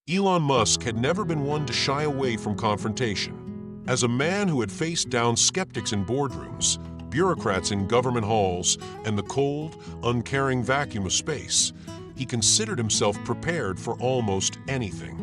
Elon Musk had never been one to shy away from confrontation. As a man who had faced down skeptics in boardrooms, bureaucrats in government halls, and the cold, uncaring vacuum of space, he considered himself prepared for almost anything.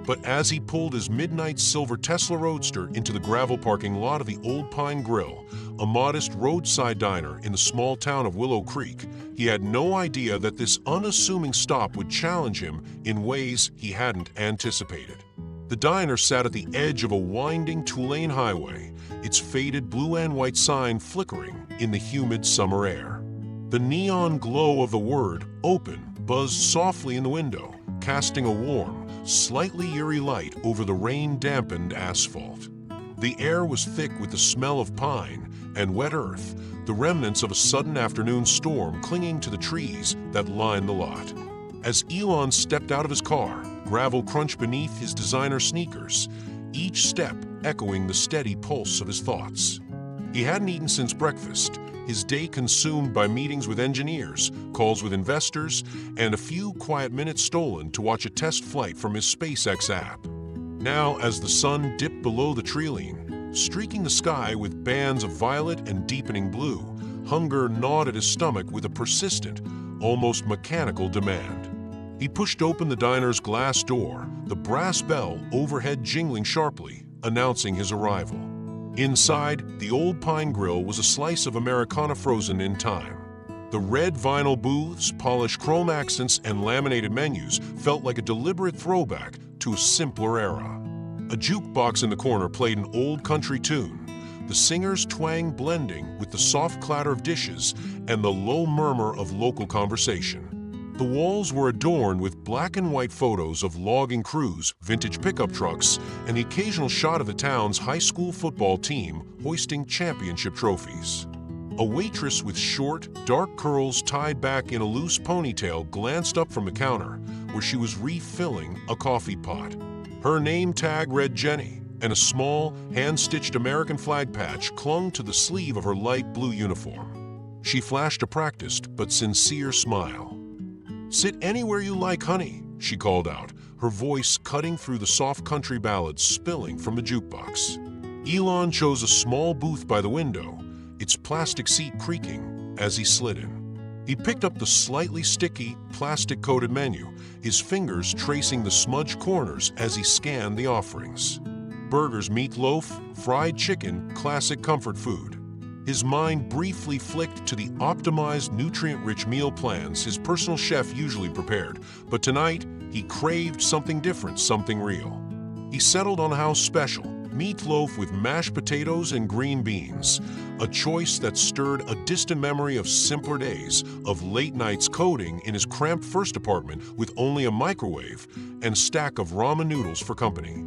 But as he pulled his midnight silver Tesla Roadster into the gravel parking lot of the Old Pine Grill, a modest roadside diner in the small town of Willow Creek, he had no idea that this unassuming stop would challenge him in ways he hadn't anticipated. The diner sat at the edge of a winding two-lane highway, its faded blue and white sign flickering in the humid summer air. The neon glow of the word "open" buzzed softly in the window, casting a warm, slightly eerie light over the rain-dampened asphalt. The air was thick with the smell of pine and wet earth, the remnants of a sudden afternoon storm clinging to the trees that lined the lot. As Elon stepped out of his car, gravel crunched beneath his designer sneakers, each step echoing the steady pulse of his thoughts. He hadn't eaten since breakfast, his day consumed by meetings with engineers, calls with investors, and a few quiet minutes stolen to watch a test flight from his SpaceX app. Now, as the sun dipped below the treeline, streaking the sky with bands of violet and deepening blue, hunger gnawed at his stomach with a persistent, almost mechanical demand. He pushed open the diner's glass door, the brass bell overhead jingling sharply, announcing his arrival. Inside, the Old Pine Grill was a slice of Americana frozen in time. The red vinyl booths, polished chrome accents, and laminated menus felt like a deliberate throwback to a simpler era. A jukebox in the corner played an old country tune, the singer's twang blending with the soft clatter of dishes and the low murmur of local conversation. The walls were adorned with black and white photos of logging crews, vintage pickup trucks, and the occasional shot of the town's high school football team hoisting championship trophies. A waitress with short, dark curls tied back in a loose ponytail glanced up from the counter, where she was refilling a coffee pot. Her name tag read Jenny, and a small, hand-stitched American flag patch clung to the sleeve of her light blue uniform. She flashed a practiced but sincere smile. "Sit anywhere you like, honey," she called out, her voice cutting through the soft country ballads spilling from the jukebox. Elon chose a small booth by the window, its plastic seat creaking as he slid in. He picked up the slightly sticky, plastic-coated menu, his fingers tracing the smudged corners as he scanned the offerings. Burgers, meatloaf, fried chicken, classic comfort food. His mind briefly flicked to the optimized, nutrient-rich meal plans his personal chef usually prepared, but tonight he craved something different, something real. He settled on a house special, meatloaf with mashed potatoes and green beans, a choice that stirred a distant memory of simpler days, of late nights coding in his cramped first apartment with only a microwave and a stack of ramen noodles for company.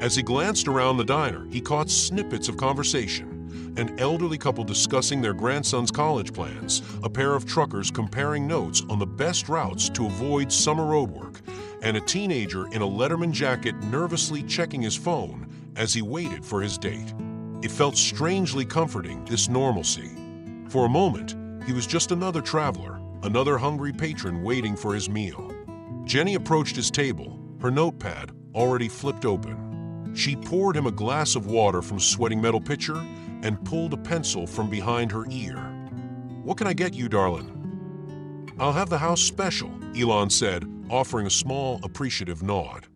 As he glanced around the diner, he caught snippets of conversation. An elderly couple discussing their grandson's college plans, a pair of truckers comparing notes on the best routes to avoid summer roadwork, and a teenager in a Letterman jacket nervously checking his phone as he waited for his date. It felt strangely comforting, this normalcy. For a moment, he was just another traveler, another hungry patron waiting for his meal. Jenny approached his table, her notepad already flipped open. She poured him a glass of water from a sweating metal pitcher and pulled a pencil from behind her ear. "What can I get you, darling?" "I'll have the house special," Elon said, offering a small, appreciative nod.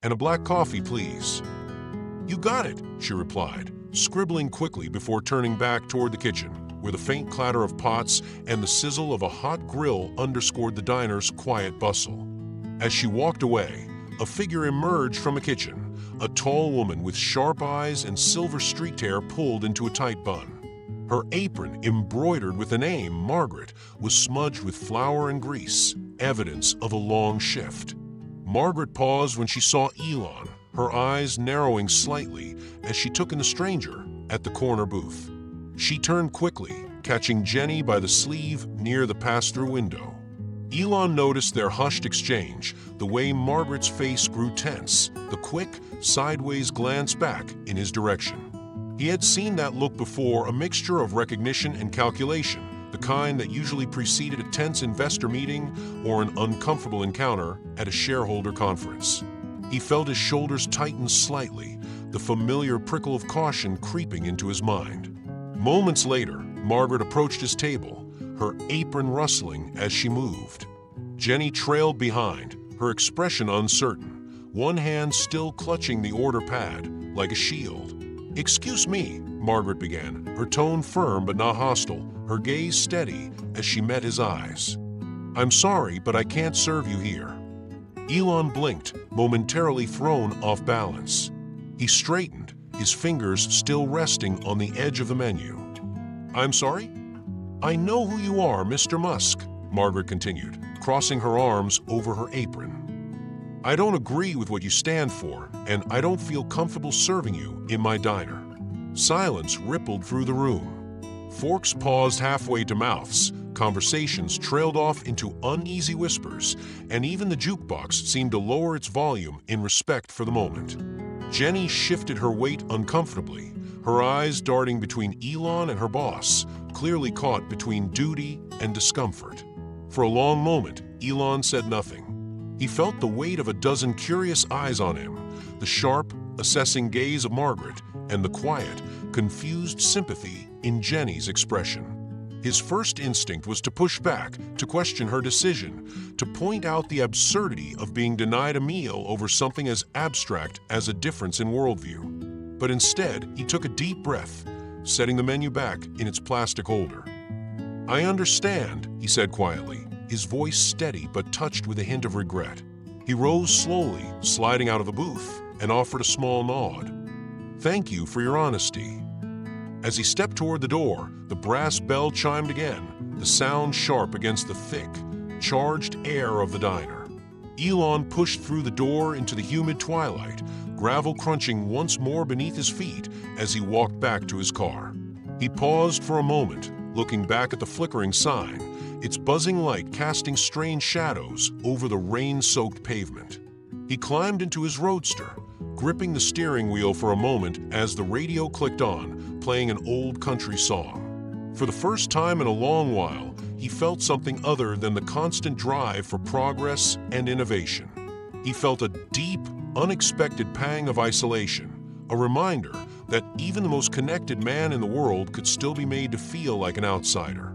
"And a black coffee, please." "You got it," she replied, scribbling quickly before turning back toward the kitchen, where the faint clatter of pots and the sizzle of a hot grill underscored the diner's quiet bustle. As she walked away, a figure emerged from the kitchen, a tall woman with sharp eyes and silver-streaked hair pulled into a tight bun. Her apron, embroidered with the name Margaret, was smudged with flour and grease, evidence of a long shift. Margaret paused when she saw Elon, her eyes narrowing slightly as she took in the stranger at the corner booth. She turned quickly, catching Jenny by the sleeve near the pass-through window. Elon noticed their hushed exchange, the way Margaret's face grew tense, the quick, sideways glance back in his direction. He had seen that look before, a mixture of recognition and calculation, the kind that usually preceded a tense investor meeting or an uncomfortable encounter at a shareholder conference. He felt his shoulders tighten slightly, the familiar prickle of caution creeping into his mind. Moments later, Margaret approached his table, her apron rustling as she moved. Jenny trailed behind, her expression uncertain, one hand still clutching the order pad like a shield. "Excuse me," Margaret began, her tone firm but not hostile, her gaze steady as she met his eyes. "I'm sorry, but I can't serve you here." Elon blinked, momentarily thrown off balance. He straightened, his fingers still resting on the edge of the menu. "I'm sorry?" "I know who you are, Mr. Musk," Margaret continued, crossing her arms over her apron. "I don't agree with what you stand for, and I don't feel comfortable serving you in my diner." Silence rippled through the room. Forks paused halfway to mouths, conversations trailed off into uneasy whispers, and even the jukebox seemed to lower its volume in respect for the moment. Jenny shifted her weight uncomfortably, her eyes darting between Elon and her boss, clearly caught between duty and discomfort. For a long moment, Elon said nothing. He felt the weight of a dozen curious eyes on him, the sharp, assessing gaze of Margaret, and the quiet, confused sympathy in Jenny's expression. His first instinct was to push back, to question her decision, to point out the absurdity of being denied a meal over something as abstract as a difference in worldview. But instead, he took a deep breath, setting the menu back in its plastic holder. "I understand," he said quietly, his voice steady but touched with a hint of regret. He rose slowly, sliding out of the booth, and offered a small nod. "Thank you for your honesty." As he stepped toward the door, the brass bell chimed again, the sound sharp against the thick, charged air of the diner. Elon pushed through the door into the humid twilight, gravel crunching once more beneath his feet as he walked back to his car. He paused for a moment, looking back at the flickering sign, its buzzing light casting strange shadows over the rain-soaked pavement. He climbed into his roadster, gripping the steering wheel for a moment as the radio clicked on, playing an old country song. For the first time in a long while, he felt something other than the constant drive for progress and innovation. He felt a deep, unexpected pang of isolation, a reminder that even the most connected man in the world could still be made to feel like an outsider.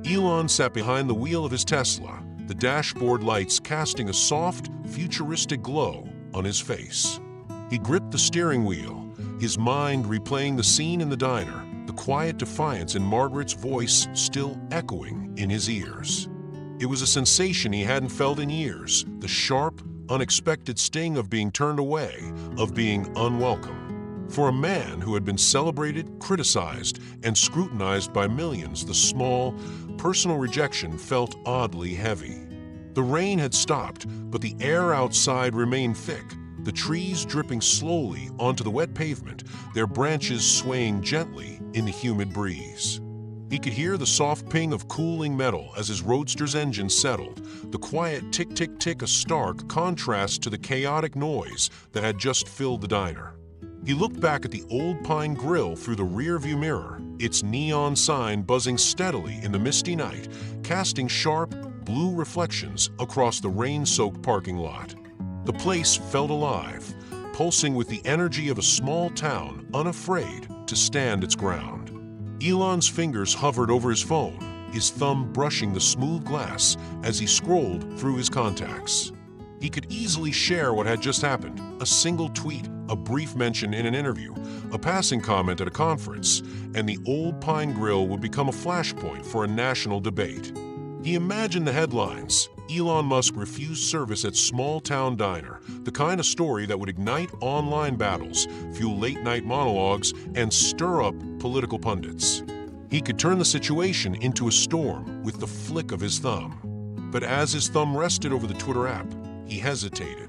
Elon sat behind the wheel of his Tesla, the dashboard lights casting a soft, futuristic glow on his face. He gripped the steering wheel, his mind replaying the scene in the diner, the quiet defiance in Margaret's voice still echoing in his ears. It was a sensation he hadn't felt in years, the sharp, unexpected sting of being turned away, of being unwelcome. For a man who had been celebrated, criticized, and scrutinized by millions, the small, personal rejection felt oddly heavy. The rain had stopped, but the air outside remained thick, the trees dripping slowly onto the wet pavement, their branches swaying gently in the humid breeze. He could hear the soft ping of cooling metal as his roadster's engine settled, the quiet tick-tick-tick a stark contrast to the chaotic noise that had just filled the diner. He looked back at the old pine grill through the rearview mirror, its neon sign buzzing steadily in the misty night, casting sharp, blue reflections across the rain-soaked parking lot. The place felt alive, pulsing with the energy of a small town unafraid to stand its ground. Elon's fingers hovered over his phone, his thumb brushing the smooth glass as he scrolled through his contacts. He could easily share what had just happened, a single tweet, a brief mention in an interview, a passing comment at a conference, and the old pine grill would become a flashpoint for a national debate. He imagined the headlines: Elon Musk refused service at small-town diner, the kind of story that would ignite online battles, fuel late-night monologues, and stir up political pundits. He could turn the situation into a storm with the flick of his thumb. But as his thumb rested over the Twitter app, he hesitated.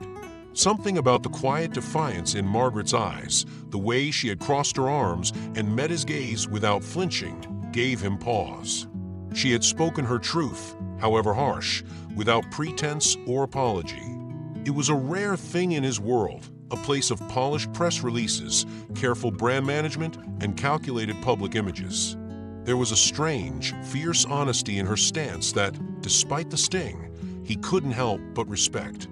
Something about the quiet defiance in Margaret's eyes, the way she had crossed her arms and met his gaze without flinching, gave him pause. She had spoken her truth, however harsh, without pretense or apology. It was a rare thing in his world, a place of polished press releases, careful brand management, and calculated public images. There was a strange, fierce honesty in her stance that, despite the sting, he couldn't help but respect.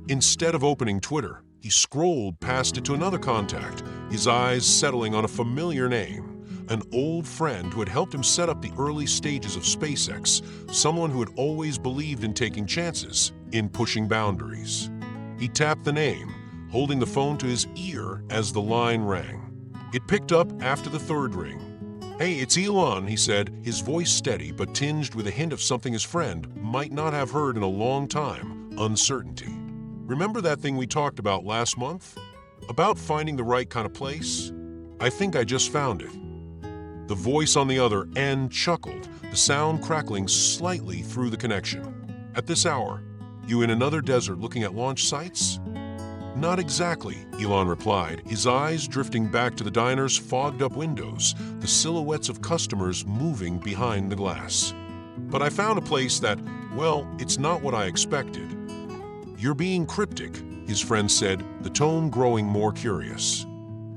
Instead of opening Twitter, He scrolled past it to another contact, his eyes settling on a familiar name. An old friend who had helped him set up the early stages of SpaceX, someone who had always believed in taking chances, in pushing boundaries. He tapped the name, holding the phone to his ear as the line rang. It picked up after the third ring. "Hey, it's Elon," he said, his voice steady but tinged with a hint of something his friend might not have heard in a long time, uncertainty. "Remember that thing we talked about last month? About finding the right kind of place? I think I just found it." The voice on the other end chuckled, the sound crackling slightly through the connection. "At this hour, you in another desert looking at launch sites?" "Not exactly," Elon replied, his eyes drifting back to the diner's fogged-up windows, the silhouettes of customers moving behind the glass. "But I found a place that, well, it's not what I expected." "You're being cryptic," his friend said, the tone growing more curious.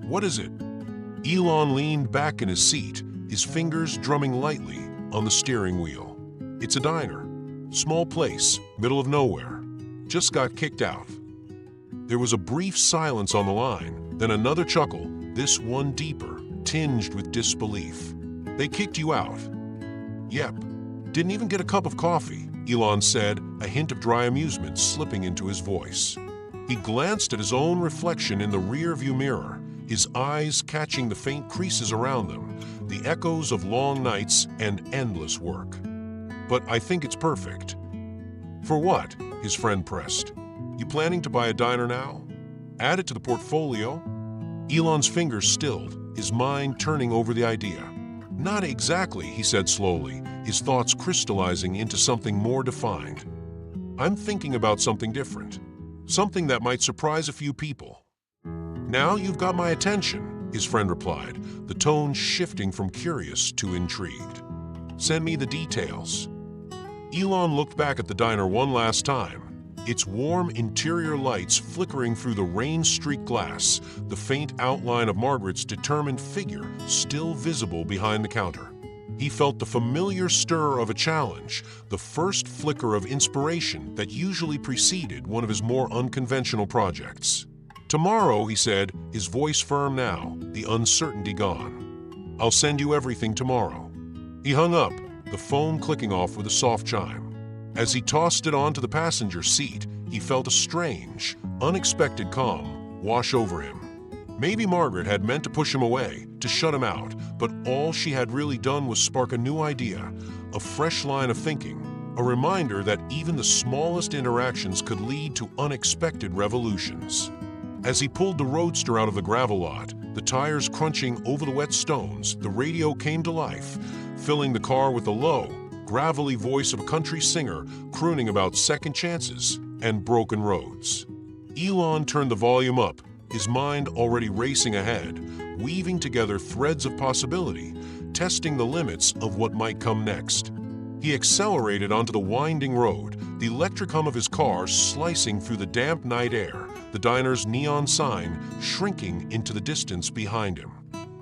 "What is it?" Elon leaned back in his seat, his fingers drumming lightly on the steering wheel. "It's a diner. Small place, middle of nowhere. Just got kicked out." There was a brief silence on the line, then another chuckle, this one deeper, tinged with disbelief. "They kicked you out?" "Yep. Didn't even get a cup of coffee," Elon said, a hint of dry amusement slipping into his voice. He glanced at his own reflection in the rear-view mirror, his eyes catching the faint creases around them, the echoes of long nights and endless work. "But I think it's perfect." "For what?" his friend pressed. "You planning to buy a diner now? Add it to the portfolio?" Elon's fingers stilled, his mind turning over the idea. "Not exactly," he said slowly, his thoughts crystallizing into something more defined. "I'm thinking about something different. Something that might surprise a few people." "Now you've got my attention," his friend replied, the tone shifting from curious to intrigued. "Send me the details." Elon looked back at the diner one last time, its warm interior lights flickering through the rain-streaked glass, the faint outline of Margaret's determined figure still visible behind the counter. He felt the familiar stir of a challenge, the first flicker of inspiration that usually preceded one of his more unconventional projects. "Tomorrow," he said, his voice firm now, the uncertainty gone. "I'll send you everything tomorrow." He hung up, the phone clicking off with a soft chime. As he tossed it onto the passenger seat, he felt a strange, unexpected calm wash over him. Maybe Margaret had meant to push him away, to shut him out, but all she had really done was spark a new idea, a fresh line of thinking, a reminder that even the smallest interactions could lead to unexpected revolutions. As he pulled the roadster out of the gravel lot, the tires crunching over the wet stones, the radio came to life, filling the car with the low, gravelly voice of a country singer crooning about second chances and broken roads. Elon turned the volume up, his mind already racing ahead, weaving together threads of possibility, testing the limits of what might come next. He accelerated onto the winding road, the electric hum of his car slicing through the damp night air, the diner's neon sign shrinking into the distance behind him.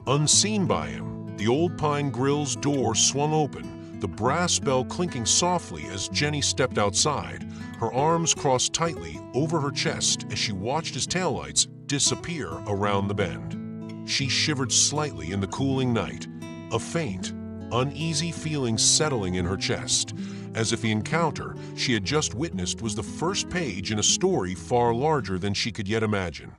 Unseen by him, the old pine grill's door swung open, the brass bell clinking softly as Jenny stepped outside, her arms crossed tightly over her chest as she watched his taillights disappear around the bend. She shivered slightly in the cooling night, a faint, uneasy feeling settling in her chest, as if the encounter she had just witnessed was the first page in a story far larger than she could yet imagine.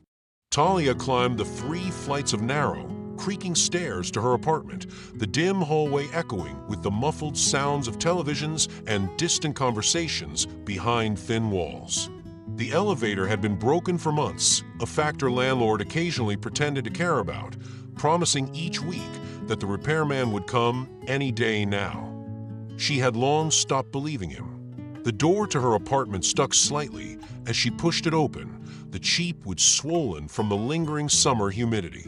Talia climbed the 3 flights of narrow, creaking stairs to her apartment, the dim hallway echoing with the muffled sounds of televisions and distant conversations behind thin walls. The elevator had been broken for months, a factor landlord occasionally pretended to care about, promising each week that the repairman would come any day now. She had long stopped believing him. The door to her apartment stuck slightly as she pushed it open, the cheap wood swollen from the lingering summer humidity.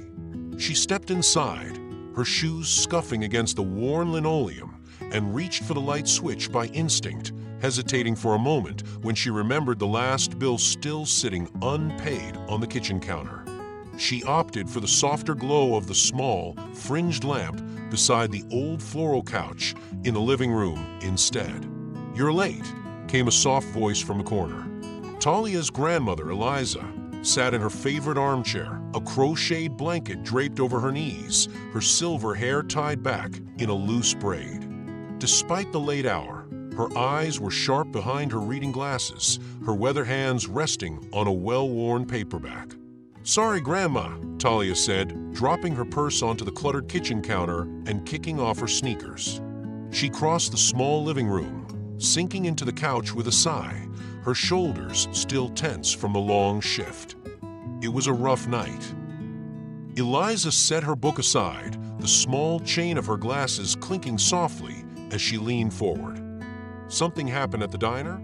She stepped inside, her shoes scuffing against the worn linoleum, and reached for the light switch by instinct, hesitating for a moment when she remembered the last bill still sitting unpaid on the kitchen counter. She opted for the softer glow of the small, fringed lamp beside the old floral couch in the living room instead. "You're late," came a soft voice from the corner. Talia's grandmother, Eliza, sat in her favorite armchair, a crocheted blanket draped over her knees, her silver hair tied back in a loose braid. Despite the late hour, her eyes were sharp behind her reading glasses, her weather hands resting on a well-worn paperback. "Sorry, Grandma," Talia said, dropping her purse onto the cluttered kitchen counter and kicking off her sneakers. She crossed the small living room, sinking into the couch with a sigh, her shoulders still tense from the long shift. It was a rough night. Eliza set her book aside, the small chain of her glasses clinking softly as she leaned forward. "Something happened at the diner?"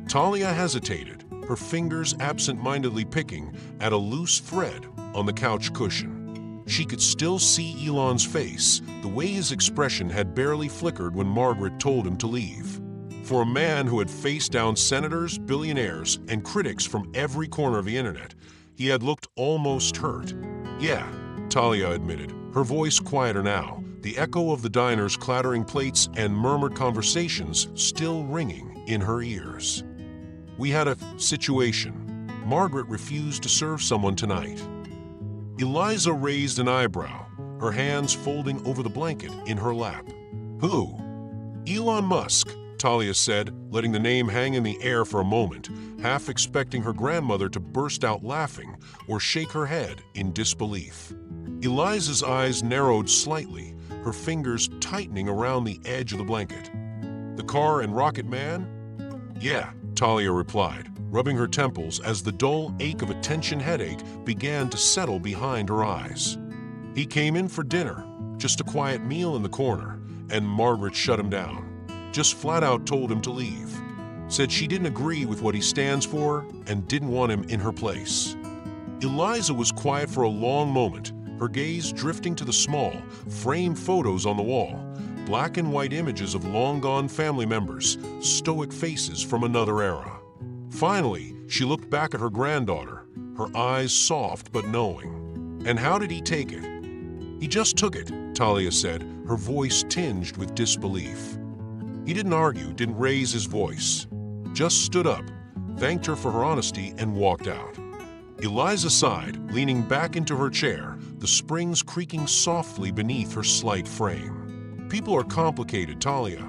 Talia hesitated, her fingers absent-mindedly picking at a loose thread on the couch cushion. She could still see Elon's face, the way his expression had barely flickered when Margaret told him to leave. For a man who had faced down senators, billionaires, and critics from every corner of the internet, he had looked almost hurt. "Yeah," Talia admitted, her voice quieter now, the echo of the diner's clattering plates and murmured conversations still ringing in her ears. "We had a situation. Margaret refused to serve someone tonight." Eliza raised an eyebrow, her hands folding over the blanket in her lap. "Who?" "Elon Musk," Talia said, letting the name hang in the air for a moment, half expecting her grandmother to burst out laughing or shake her head in disbelief. Eliza's eyes narrowed slightly, her fingers tightening around the edge of the blanket. "The car and rocket man?" "Yeah," Talia replied, rubbing her temples as the dull ache of a tension headache began to settle behind her eyes. "He came in for dinner, just a quiet meal in the corner, and Margaret shut him down. Just flat out told him to leave. Said she didn't agree with what he stands for and didn't want him in her place." Eliza was quiet for a long moment, her gaze drifting to the small, framed photos on the wall, black and white images of long-gone family members, stoic faces from another era. Finally, she looked back at her granddaughter, her eyes soft but knowing. "And how did he take it?" "He just took it," Talia said, her voice tinged with disbelief. "He didn't argue, didn't raise his voice. Just stood up, thanked her for her honesty, and walked out." Eliza sighed, leaning back into her chair, the springs creaking softly beneath her slight frame. "People are complicated, Talia.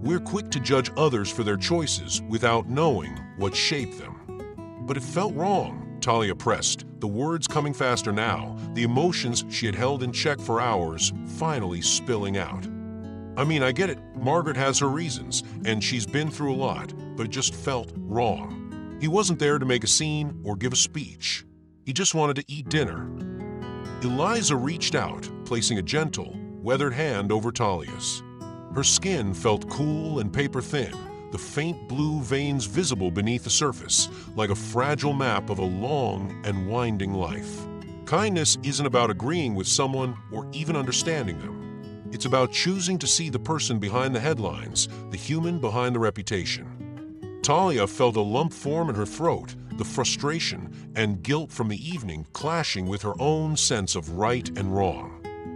We're quick to judge others for their choices without knowing what shaped them." "But it felt wrong," Talia pressed, the words coming faster now, the emotions she had held in check for hours finally spilling out. "I mean, I get it. Margaret has her reasons, and she's been through a lot, but it just felt wrong. He wasn't there to make a scene or give a speech. He just wanted to eat dinner." Eliza reached out, placing a gentle, weathered hand over Talia's. Her skin felt cool and paper-thin, the faint blue veins visible beneath the surface, like a fragile map of a long and winding life. Kindness isn't about agreeing with someone or even understanding them. It's about choosing to see the person behind the headlines, the human behind the reputation. Talia felt a lump form in her throat, the frustration and guilt from the evening clashing with her own sense of right and wrong.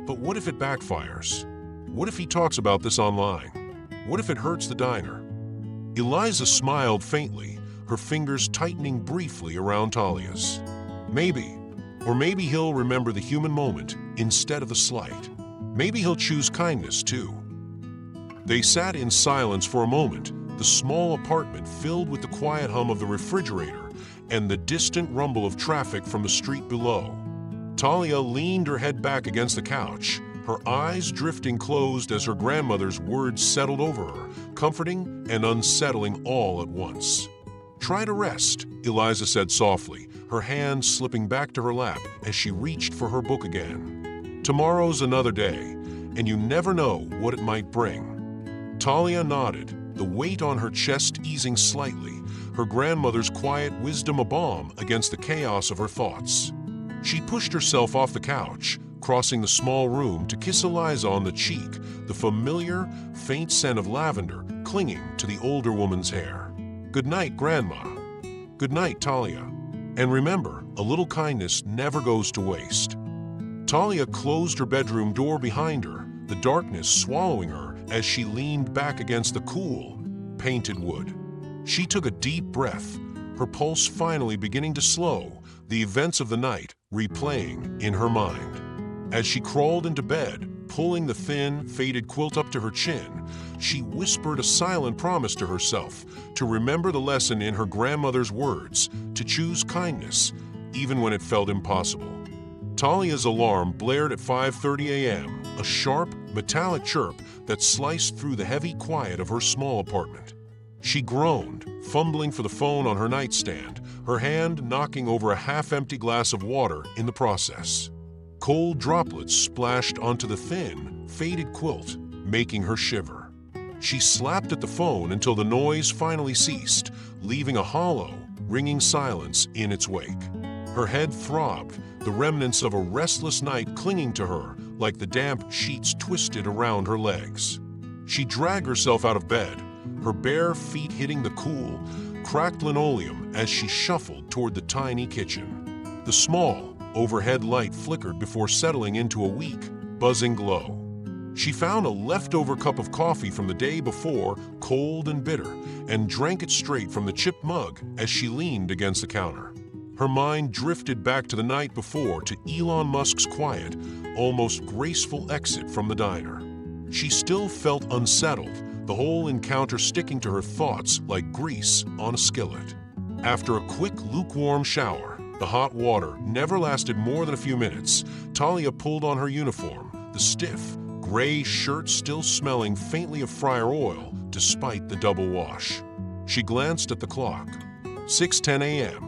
But what if it backfires? What if he talks about this online? What if it hurts the diner? Eliza smiled faintly, her fingers tightening briefly around Talia's. Maybe, or maybe he'll remember the human moment instead of the slight. Maybe he'll choose kindness too. They sat in silence for a moment, the small apartment filled with the quiet hum of the refrigerator and the distant rumble of traffic from the street below. Talia leaned her head back against the couch, her eyes drifting closed as her grandmother's words settled over her, comforting and unsettling all at once. "Try to rest," Eliza said softly, her hand slipping back to her lap as she reached for her book again. "Tomorrow's another day, and you never know what it might bring." Talia nodded, the weight on her chest easing slightly, her grandmother's quiet wisdom a balm against the chaos of her thoughts. She pushed herself off the couch, crossing the small room to kiss Eliza on the cheek, the familiar, faint scent of lavender clinging to the older woman's hair. "Good night, Grandma." "Good night, Talia. And remember, a little kindness never goes to waste." Talia closed her bedroom door behind her, the darkness swallowing her as she leaned back against the cool, painted wood. She took a deep breath, her pulse finally beginning to slow, the events of the night replaying in her mind. As she crawled into bed, pulling the thin, faded quilt up to her chin, she whispered a silent promise to herself to remember the lesson in her grandmother's words, to choose kindness, even when it felt impossible. Talia's alarm blared at 5:30 a.m., a sharp, metallic chirp that sliced through the heavy quiet of her small apartment. She groaned, fumbling for the phone on her nightstand, her hand knocking over a half-empty glass of water in the process. Cold droplets splashed onto the thin, faded quilt, making her shiver. She slapped at the phone until the noise finally ceased, leaving a hollow, ringing silence in its wake. Her head throbbed, the remnants of a restless night clinging to her like the damp sheets twisted around her legs. She dragged herself out of bed, her bare feet hitting the cool, cracked linoleum as she shuffled toward the tiny kitchen. The small, overhead light flickered before settling into a weak, buzzing glow. She found a leftover cup of coffee from the day before, cold and bitter, and drank it straight from the chipped mug as she leaned against the counter. Her mind drifted back to the night before, to Elon Musk's quiet, almost graceful exit from the diner. She still felt unsettled, the whole encounter sticking to her thoughts like grease on a skillet. After a quick, lukewarm shower, the hot water never lasted more than a few minutes, Talia pulled on her uniform, the stiff, gray shirt still smelling faintly of fryer oil despite the double wash. She glanced at the clock. 6:10 a.m.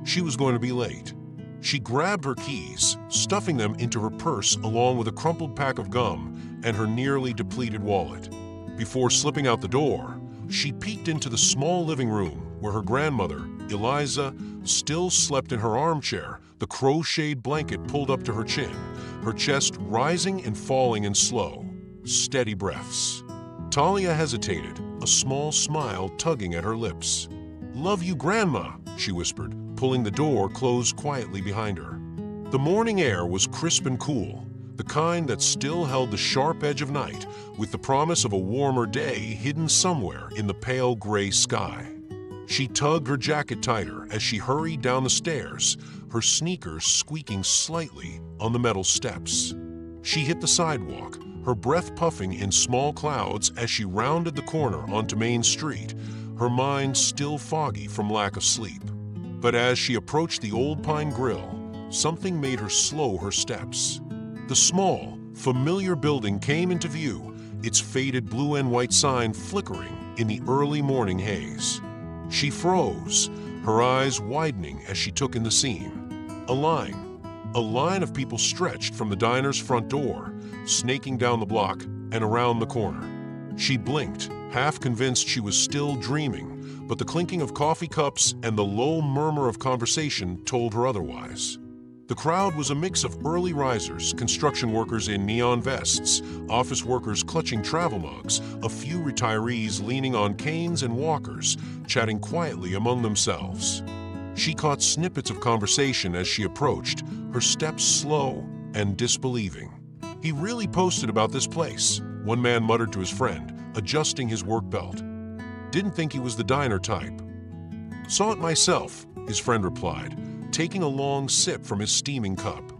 She was going to be late. She grabbed her keys, stuffing them into her purse along with a crumpled pack of gum and her nearly depleted wallet. Before slipping out the door, she peeked into the small living room where her grandmother, Eliza, still slept in her armchair, the crocheted blanket pulled up to her chin, her chest rising and falling in slow, steady breaths. Talia hesitated, a small smile tugging at her lips. "Love you, Grandma," she whispered, pulling the door closed quietly behind her. The morning air was crisp and cool, the kind that still held the sharp edge of night, with the promise of a warmer day hidden somewhere in the pale gray sky. She tugged her jacket tighter as she hurried down the stairs, her sneakers squeaking slightly on the metal steps. She hit the sidewalk, her breath puffing in small clouds as she rounded the corner onto Main Street, her mind still foggy from lack of sleep. But as she approached the Old Pine Grill, something made her slow her steps. The small, familiar building came into view, its faded blue and white sign flickering in the early morning haze. She froze, her eyes widening as she took in the scene. A line of people stretched from the diner's front door, snaking down the block and around the corner. She blinked, half convinced she was still dreaming, but the clinking of coffee cups and the low murmur of conversation told her otherwise. The crowd was a mix of early risers, construction workers in neon vests, office workers clutching travel mugs, a few retirees leaning on canes and walkers, chatting quietly among themselves. She caught snippets of conversation as she approached, her steps slow and disbelieving. "He really posted about this place," one man muttered to his friend, adjusting his work belt. "Didn't think he was the diner type." "Saw it myself," his friend replied, taking a long sip from his steaming cup.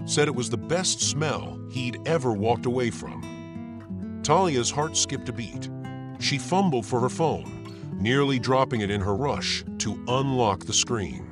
Said it was the best smell he'd ever walked away from. Talia's heart skipped a beat. She fumbled for her phone, nearly dropping it in her rush to unlock the screen.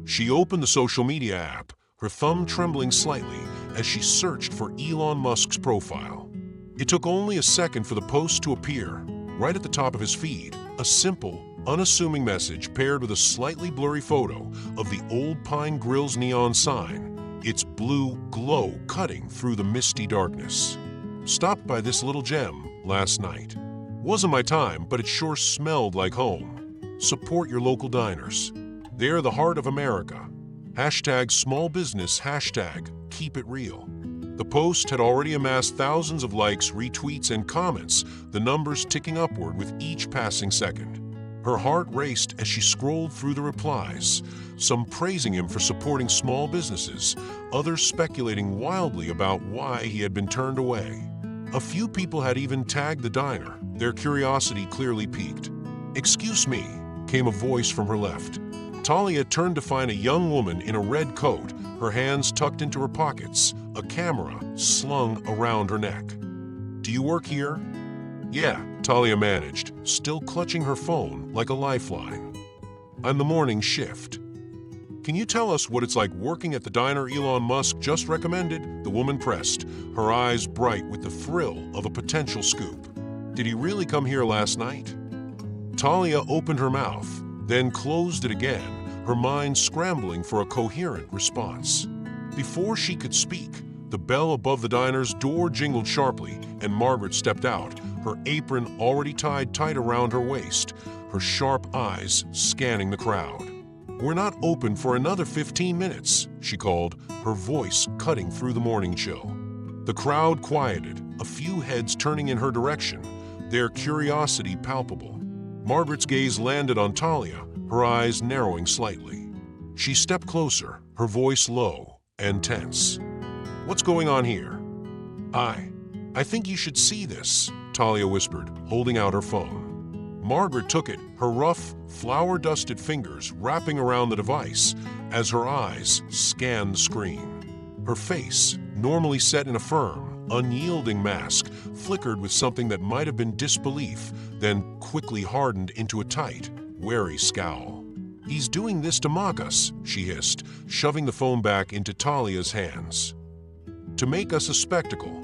She opened the social media app, her thumb trembling slightly as she searched for Elon Musk's profile. It took only a second for the post to appear, right at the top of his feed, a simple, unassuming message paired with a slightly blurry photo of the Old Pine Grill's neon sign, its blue glow cutting through the misty darkness. "Stopped by this little gem last night. Wasn't my time, but it sure smelled like home. Support your local diners. They're the heart of America. Hashtag small business, hashtag keep it real." The post had already amassed thousands of likes, retweets, and comments, the numbers ticking upward with each passing second. Her heart raced as she scrolled through the replies, some praising him for supporting small businesses, others speculating wildly about why he had been turned away. A few people had even tagged the diner, their curiosity clearly piqued. "Excuse me," came a voice from her left. Talia turned to find a young woman in a red coat, her hands tucked into her pockets, a camera slung around her neck. "Do you work here?" "Yeah," Talia managed, still clutching her phone like a lifeline. "I'm the morning shift." "Can you tell us what it's like working at the diner Elon Musk just recommended?" the woman pressed, her eyes bright with the thrill of a potential scoop. "Did he really come here last night?" Talia opened her mouth, then closed it again, her mind scrambling for a coherent response. Before she could speak, the bell above the diner's door jingled sharply, and Margaret stepped out, her apron already tied tight around her waist, her sharp eyes scanning the crowd. "We're not open for another 15 minutes, she called, her voice cutting through the morning chill. The crowd quieted, a few heads turning in her direction, their curiosity palpable. Margaret's gaze landed on Talia, her eyes narrowing slightly. She stepped closer, her voice low and tense. "What's going on here?" I think you should see this," Talia whispered, holding out her phone. Margaret took it, her rough, flour-dusted fingers wrapping around the device as her eyes scanned the screen. Her face, normally set in a firm, unyielding mask, flickered with something that might have been disbelief, then quickly hardened into a tight, wary scowl. "He's doing this to mock us," she hissed, shoving the phone back into Talia's hands. "To make us a spectacle."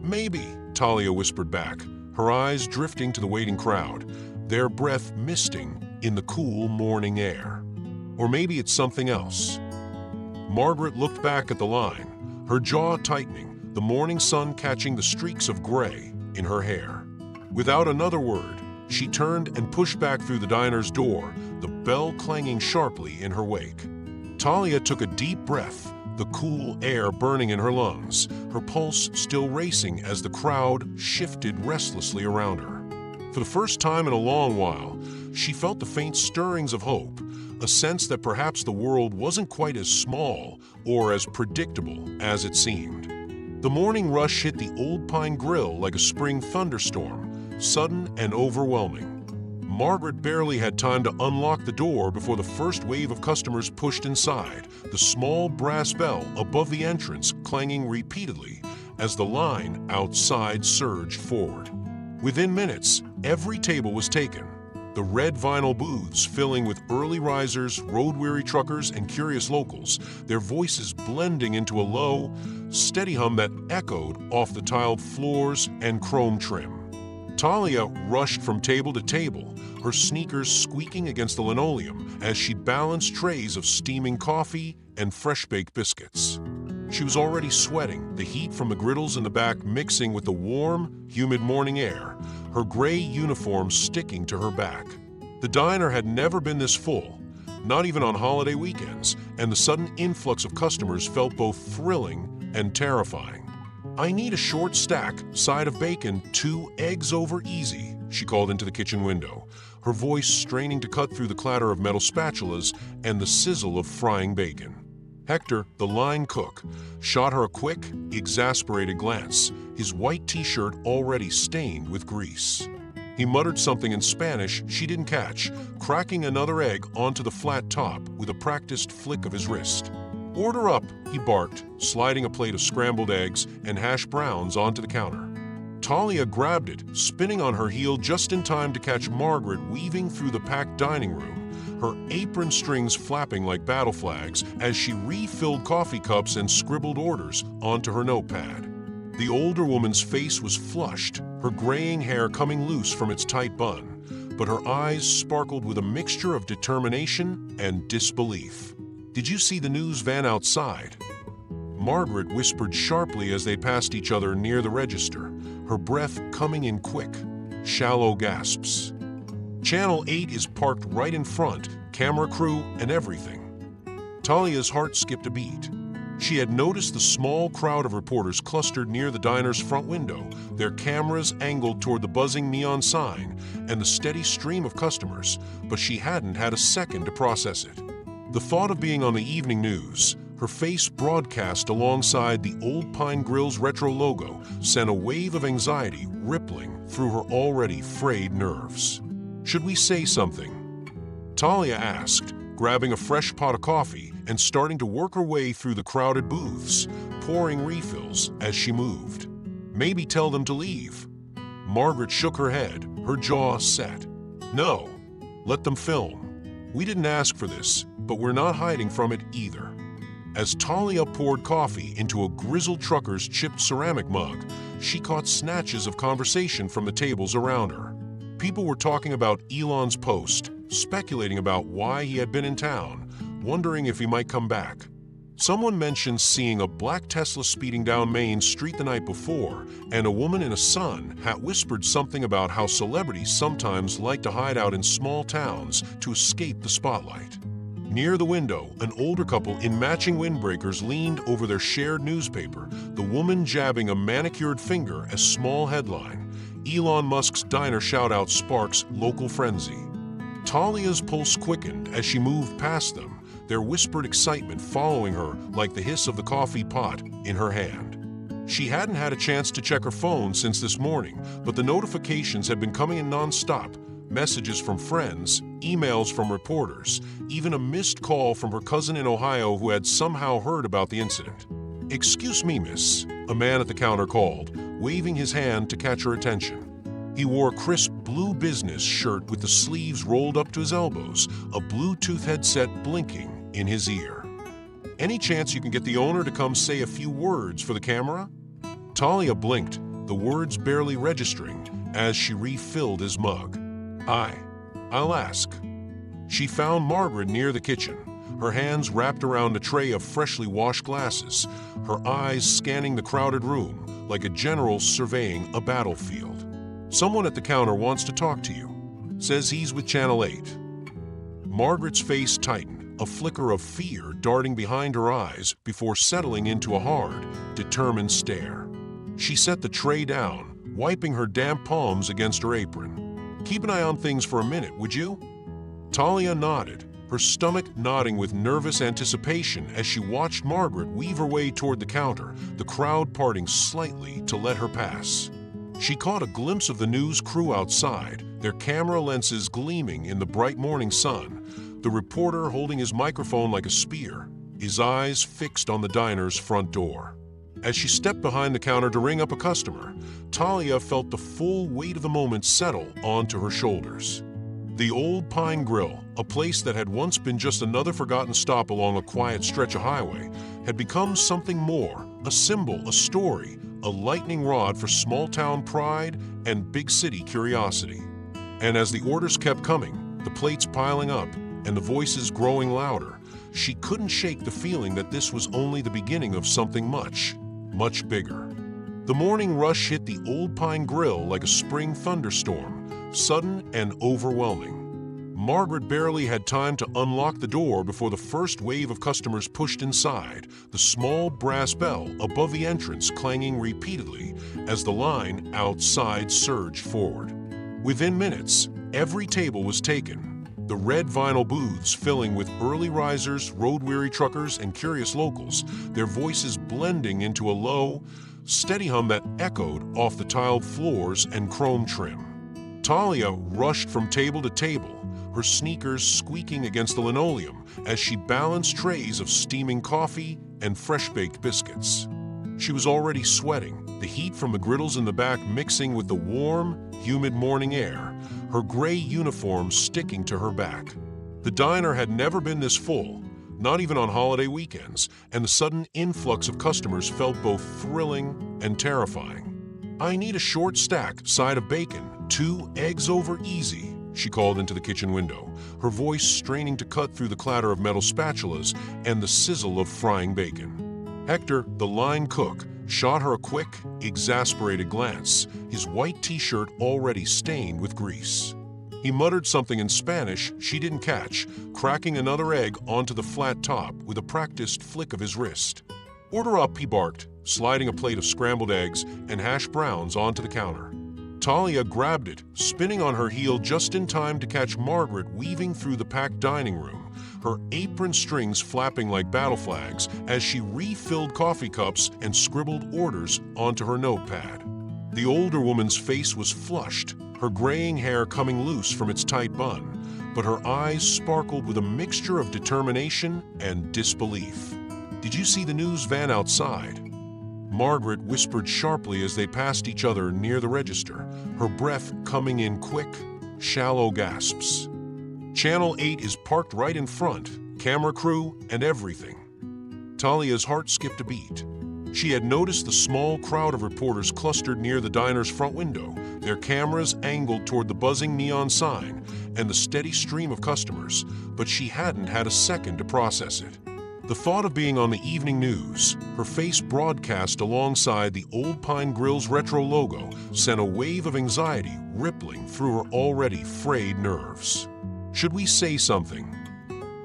"Maybe," Talia whispered back, her eyes drifting to the waiting crowd, their breath misting in the cool morning air. "Or maybe it's something else." Margaret looked back at the line, her jaw tightening, the morning sun catching the streaks of gray in her hair. Without another word, she turned and pushed back through the diner's door, the bell clanging sharply in her wake. Talia took a deep breath, the cool air burning in her lungs, her pulse still racing as the crowd shifted restlessly around her. For the first time in a long while, she felt the faint stirrings of hope, a sense that perhaps the world wasn't quite as small or as predictable as it seemed. The morning rush hit the Old Pine Grill like a spring thunderstorm, sudden and overwhelming. Margaret barely had time to unlock the door before the first wave of customers pushed inside, the small brass bell above the entrance clanging repeatedly as the line outside surged forward. Within minutes, every table was taken, the red vinyl booths filling with early risers, road-weary truckers, and curious locals, their voices blending into a low, steady hum that echoed off the tiled floors and chrome trim. Talia rushed from table to table, her sneakers squeaking against the linoleum as she balanced trays of steaming coffee and fresh-baked biscuits. She was already sweating, the heat from the griddles in the back mixing with the warm, humid morning air, her gray uniform sticking to her back. The diner had never been this full, not even on holiday weekends, and the sudden influx of customers felt both thrilling and terrifying. "I need a short stack, side of bacon, 2 eggs over easy," she called into the kitchen window, her voice straining to cut through the clatter of metal spatulas and the sizzle of frying bacon. Hector, the line cook, shot her a quick, exasperated glance, his white t-shirt already stained with grease. He muttered something in Spanish she didn't catch, cracking another egg onto the flat top with a practiced flick of his wrist. "Order up," he barked, sliding a plate of scrambled eggs and hash browns onto the counter. Talia grabbed it, spinning on her heel just in time to catch Margaret weaving through the packed dining room, her apron strings flapping like battle flags as she refilled coffee cups and scribbled orders onto her notepad. The older woman's face was flushed, her graying hair coming loose from its tight bun, but her eyes sparkled with a mixture of determination and disbelief. "Did you see the news van outside?" Margaret whispered sharply as they passed each other near the register, her breath coming in quick, shallow gasps. "Channel 8 is parked right in front, camera crew and everything." Talia's heart skipped a beat. She had noticed the small crowd of reporters clustered near the diner's front window, their cameras angled toward the buzzing neon sign and the steady stream of customers, but she hadn't had a second to process it. The thought of being on the evening news, her face broadcast alongside the Old Pine Grill's retro logo, sent a wave of anxiety rippling through her already frayed nerves. "Should we say something?" Talia asked, grabbing a fresh pot of coffee and starting to work her way through the crowded booths, pouring refills as she moved. Maybe tell them to leave. Margaret shook her head, her jaw set. No, let them film. We didn't ask for this, but we're not hiding from it either. As Talia poured coffee into a grizzled trucker's chipped ceramic mug, she caught snatches of conversation from the tables around her. People were talking about Elon's post, speculating about why he had been in town, wondering if he might come back. Someone mentioned seeing a black Tesla speeding down Main Street the night before, and a woman in a sun hat whispered something about how celebrities sometimes like to hide out in small towns to escape the spotlight. Near the window, an older couple in matching windbreakers leaned over their shared newspaper, the woman jabbing a manicured finger as small headline, Elon Musk's diner shout-out sparks local frenzy. Talia's pulse quickened as she moved past them, their whispered excitement following her like the hiss of the coffee pot in her hand. She hadn't had a chance to check her phone since this morning, but the notifications had been coming in non-stop. Messages from friends, emails from reporters, even a missed call from her cousin in Ohio who had somehow heard about the incident. "Excuse me, miss," a man at the counter called, waving his hand to catch her attention. He wore a crisp blue business shirt with the sleeves rolled up to his elbows, a Bluetooth headset blinking in his ear. "Any chance you can get the owner to come say a few words for the camera?" Talia blinked, the words barely registering as she refilled his mug. I'll ask." She found Margaret near the kitchen, her hands wrapped around a tray of freshly washed glasses, her eyes scanning the crowded room like a general surveying a battlefield. "Someone at the counter wants to talk to you. Says he's with Channel 8. Margaret's face tightened, a flicker of fear darting behind her eyes before settling into a hard, determined stare. She set the tray down, wiping her damp palms against her apron. "Keep an eye on things for a minute, would you?" Talia nodded, her stomach nodding with nervous anticipation as she watched Margaret weave her way toward the counter, the crowd parting slightly to let her pass. She caught a glimpse of the news crew outside, their camera lenses gleaming in the bright morning sun, the reporter holding his microphone like a spear, his eyes fixed on the diner's front door. As she stepped behind the counter to ring up a customer, Talia felt the full weight of the moment settle onto her shoulders. The Old Pine Grill, a place that had once been just another forgotten stop along a quiet stretch of highway, had become something more, a symbol, a story, a lightning rod for small-town pride and big-city curiosity. And as the orders kept coming, the plates piling up, and the voices growing louder, she couldn't shake the feeling that this was only the beginning of something much, much bigger. The morning rush hit the Old Pine Grill like a spring thunderstorm, sudden and overwhelming. Margaret barely had time to unlock the door before the first wave of customers pushed inside, the small brass bell above the entrance clanging repeatedly as the line outside surged forward. Within minutes, every table was taken, the red vinyl booths filling with early risers, road-weary truckers, and curious locals, their voices blending into a low, steady hum that echoed off the tiled floors and chrome trim. Talia rushed from table to table, her sneakers squeaking against the linoleum as she balanced trays of steaming coffee and fresh-baked biscuits. She was already sweating, the heat from the griddles in the back mixing with the warm, humid morning air, her gray uniform sticking to her back. The diner had never been this full, not even on holiday weekends, and the sudden influx of customers felt both thrilling and terrifying. "I need a short stack, side of bacon, 2 eggs over easy," she called into the kitchen window, her voice straining to cut through the clatter of metal spatulas and the sizzle of frying bacon. Hector, the line cook, shot her a quick, exasperated glance, his white t-shirt already stained with grease. He muttered something in Spanish she didn't catch, cracking another egg onto the flat top with a practiced flick of his wrist. "Order up," he barked, sliding a plate of scrambled eggs and hash browns onto the counter. Talia grabbed it, spinning on her heel just in time to catch Margaret weaving through the packed dining room, her apron strings flapping like battle flags as she refilled coffee cups and scribbled orders onto her notepad. The older woman's face was flushed, her graying hair coming loose from its tight bun, but her eyes sparkled with a mixture of determination and disbelief. "Did you see the news van outside?" Margaret whispered sharply as they passed each other near the register, her breath coming in quick, shallow gasps. "Channel 8 is parked right in front, camera crew and everything." Talia's heart skipped a beat. She had noticed the small crowd of reporters clustered near the diner's front window, their cameras angled toward the buzzing neon sign and the steady stream of customers, but she hadn't had a second to process it. The thought of being on the evening news, her face broadcast alongside the Old Pine Grill's retro logo, sent a wave of anxiety rippling through her already frayed nerves. "Should we say something?"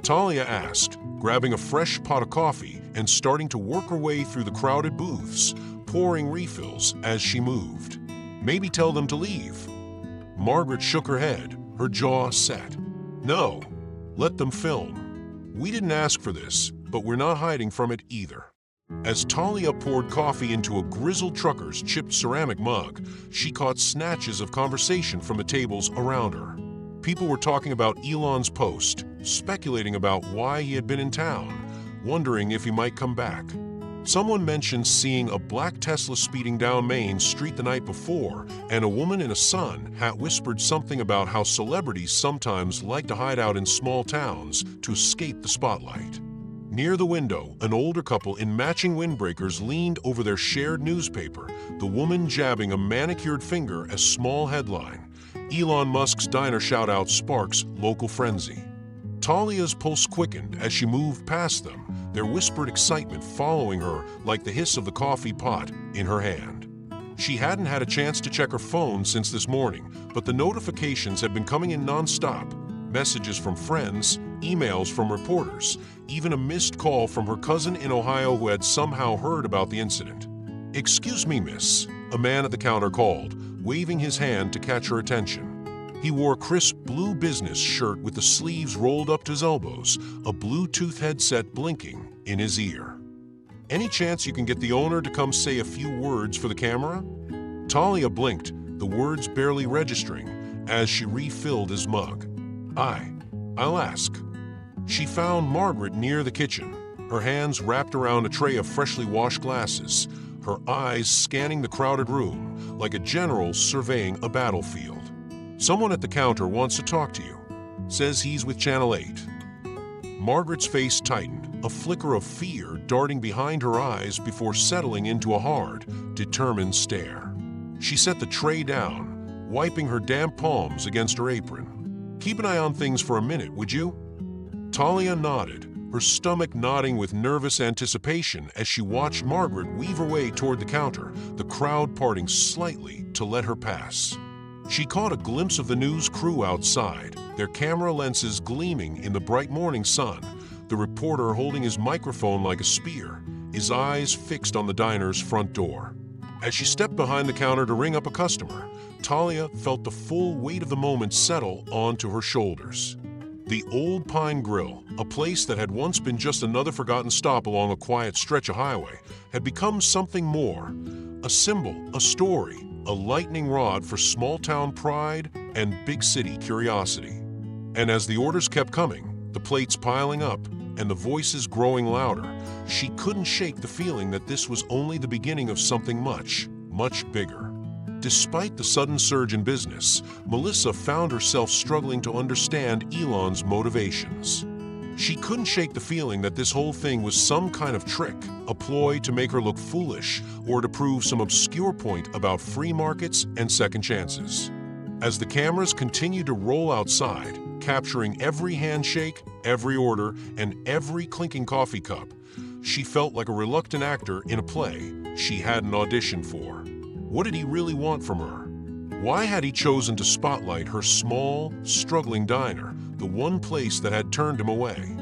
Talia asked, grabbing a fresh pot of coffee and starting to work her way through the crowded booths, pouring refills as she moved. "Maybe tell them to leave." Margaret shook her head, her jaw set. "No, let them film. We didn't ask for this, but we're not hiding from it either." As Talia poured coffee into a grizzled trucker's chipped ceramic mug, she caught snatches of conversation from the tables around her. People were talking about Elon's post, speculating about why he had been in town, wondering if he might come back. Someone mentioned seeing a black Tesla speeding down Main Street the night before, and a woman in a sun hat whispered something about how celebrities sometimes like to hide out in small towns to escape the spotlight. Near the window, an older couple in matching windbreakers leaned over their shared newspaper, the woman jabbing a manicured finger as small headline, "Elon Musk's diner shout-out sparks local frenzy." Talia's pulse quickened as she moved past them, their whispered excitement following her like the hiss of the coffee pot in her hand. She hadn't had a chance to check her phone since this morning, but the notifications had been coming in non-stop. Messages from friends, emails from reporters, even a missed call from her cousin in Ohio who had somehow heard about the incident. "Excuse me, miss," a man at the counter called, waving his hand to catch her attention. He wore a crisp blue business shirt with the sleeves rolled up to his elbows, a Bluetooth headset blinking in his ear. "Any chance you can get the owner to come say a few words for the camera?" Talia blinked, the words barely registering, as she refilled his mug. I'll ask." She found Margaret near the kitchen, her hands wrapped around a tray of freshly washed glasses, her eyes scanning the crowded room like a general surveying a battlefield. "Someone at the counter wants to talk to you. Says he's with Channel 8. Margaret's face tightened, a flicker of fear darting behind her eyes before settling into a hard, determined stare. She set the tray down, wiping her damp palms against her apron. "Keep an eye on things for a minute, would you?" Talia nodded, her stomach nodding with nervous anticipation as she watched Margaret weave her way toward the counter, the crowd parting slightly to let her pass. She caught a glimpse of the news crew outside, their camera lenses gleaming in the bright morning sun, the reporter holding his microphone like a spear, his eyes fixed on the diner's front door. As she stepped behind the counter to ring up a customer, Talia felt the full weight of the moment settle onto her shoulders. The Old Pine Grill, a place that had once been just another forgotten stop along a quiet stretch of highway, had become something more. A symbol, a story, a lightning rod for small-town pride and big-city curiosity. And as the orders kept coming, the plates piling up, and the voices growing louder, she couldn't shake the feeling that this was only the beginning of something much, much bigger. Despite the sudden surge in business, Melissa found herself struggling to understand Elon's motivations. She couldn't shake the feeling that this whole thing was some kind of trick, a ploy to make her look foolish or to prove some obscure point about free markets and second chances. As the cameras continued to roll outside, capturing every handshake, every order, and every clinking coffee cup, she felt like a reluctant actor in a play she hadn't auditioned for. What did he really want from her? Why had he chosen to spotlight her small, struggling diner, the one place that had turned him away?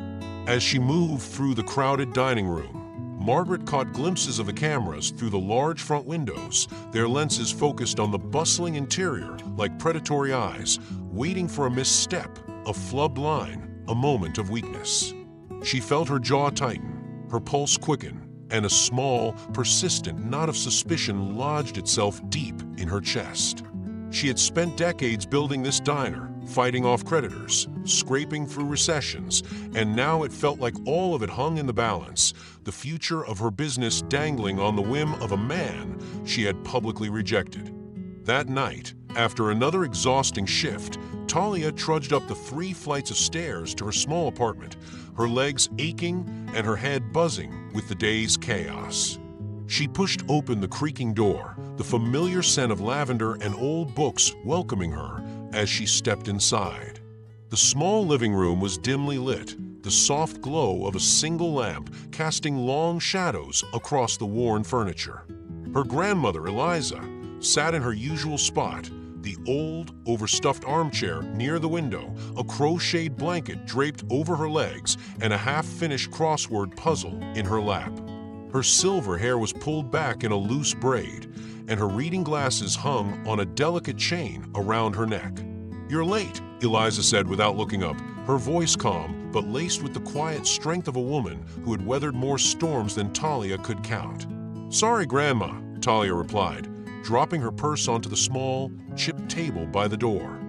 As she moved through the crowded dining room, Margaret caught glimpses of the cameras through the large front windows, their lenses focused on the bustling interior like predatory eyes, waiting for a misstep, a flubbed line, a moment of weakness. She felt her jaw tighten, her pulse quicken, and a small, persistent knot of suspicion lodged itself deep in her chest. She had spent decades building this diner, fighting off creditors, scraping through recessions, and now it felt like all of it hung in the balance, the future of her business dangling on the whim of a man she had publicly rejected. That night, after another exhausting shift, Talia trudged up the 3 flights of stairs to her small apartment, her legs aching and her head buzzing with the day's chaos. She pushed open the creaking door, the familiar scent of lavender and old books welcoming her as she stepped inside. The small living room was dimly lit, the soft glow of a single lamp casting long shadows across the worn furniture. Her grandmother, Eliza, sat in her usual spot, the old, overstuffed armchair near the window, a crocheted blanket draped over her legs, and a half-finished crossword puzzle in her lap. Her silver hair was pulled back in a loose braid, and her reading glasses hung on a delicate chain around her neck. "You're late," Eliza said without looking up, her voice calm but laced with the quiet strength of a woman who had weathered more storms than Talia could count. "Sorry, Grandma," Talia replied, dropping her purse onto the small, chipped table by the door.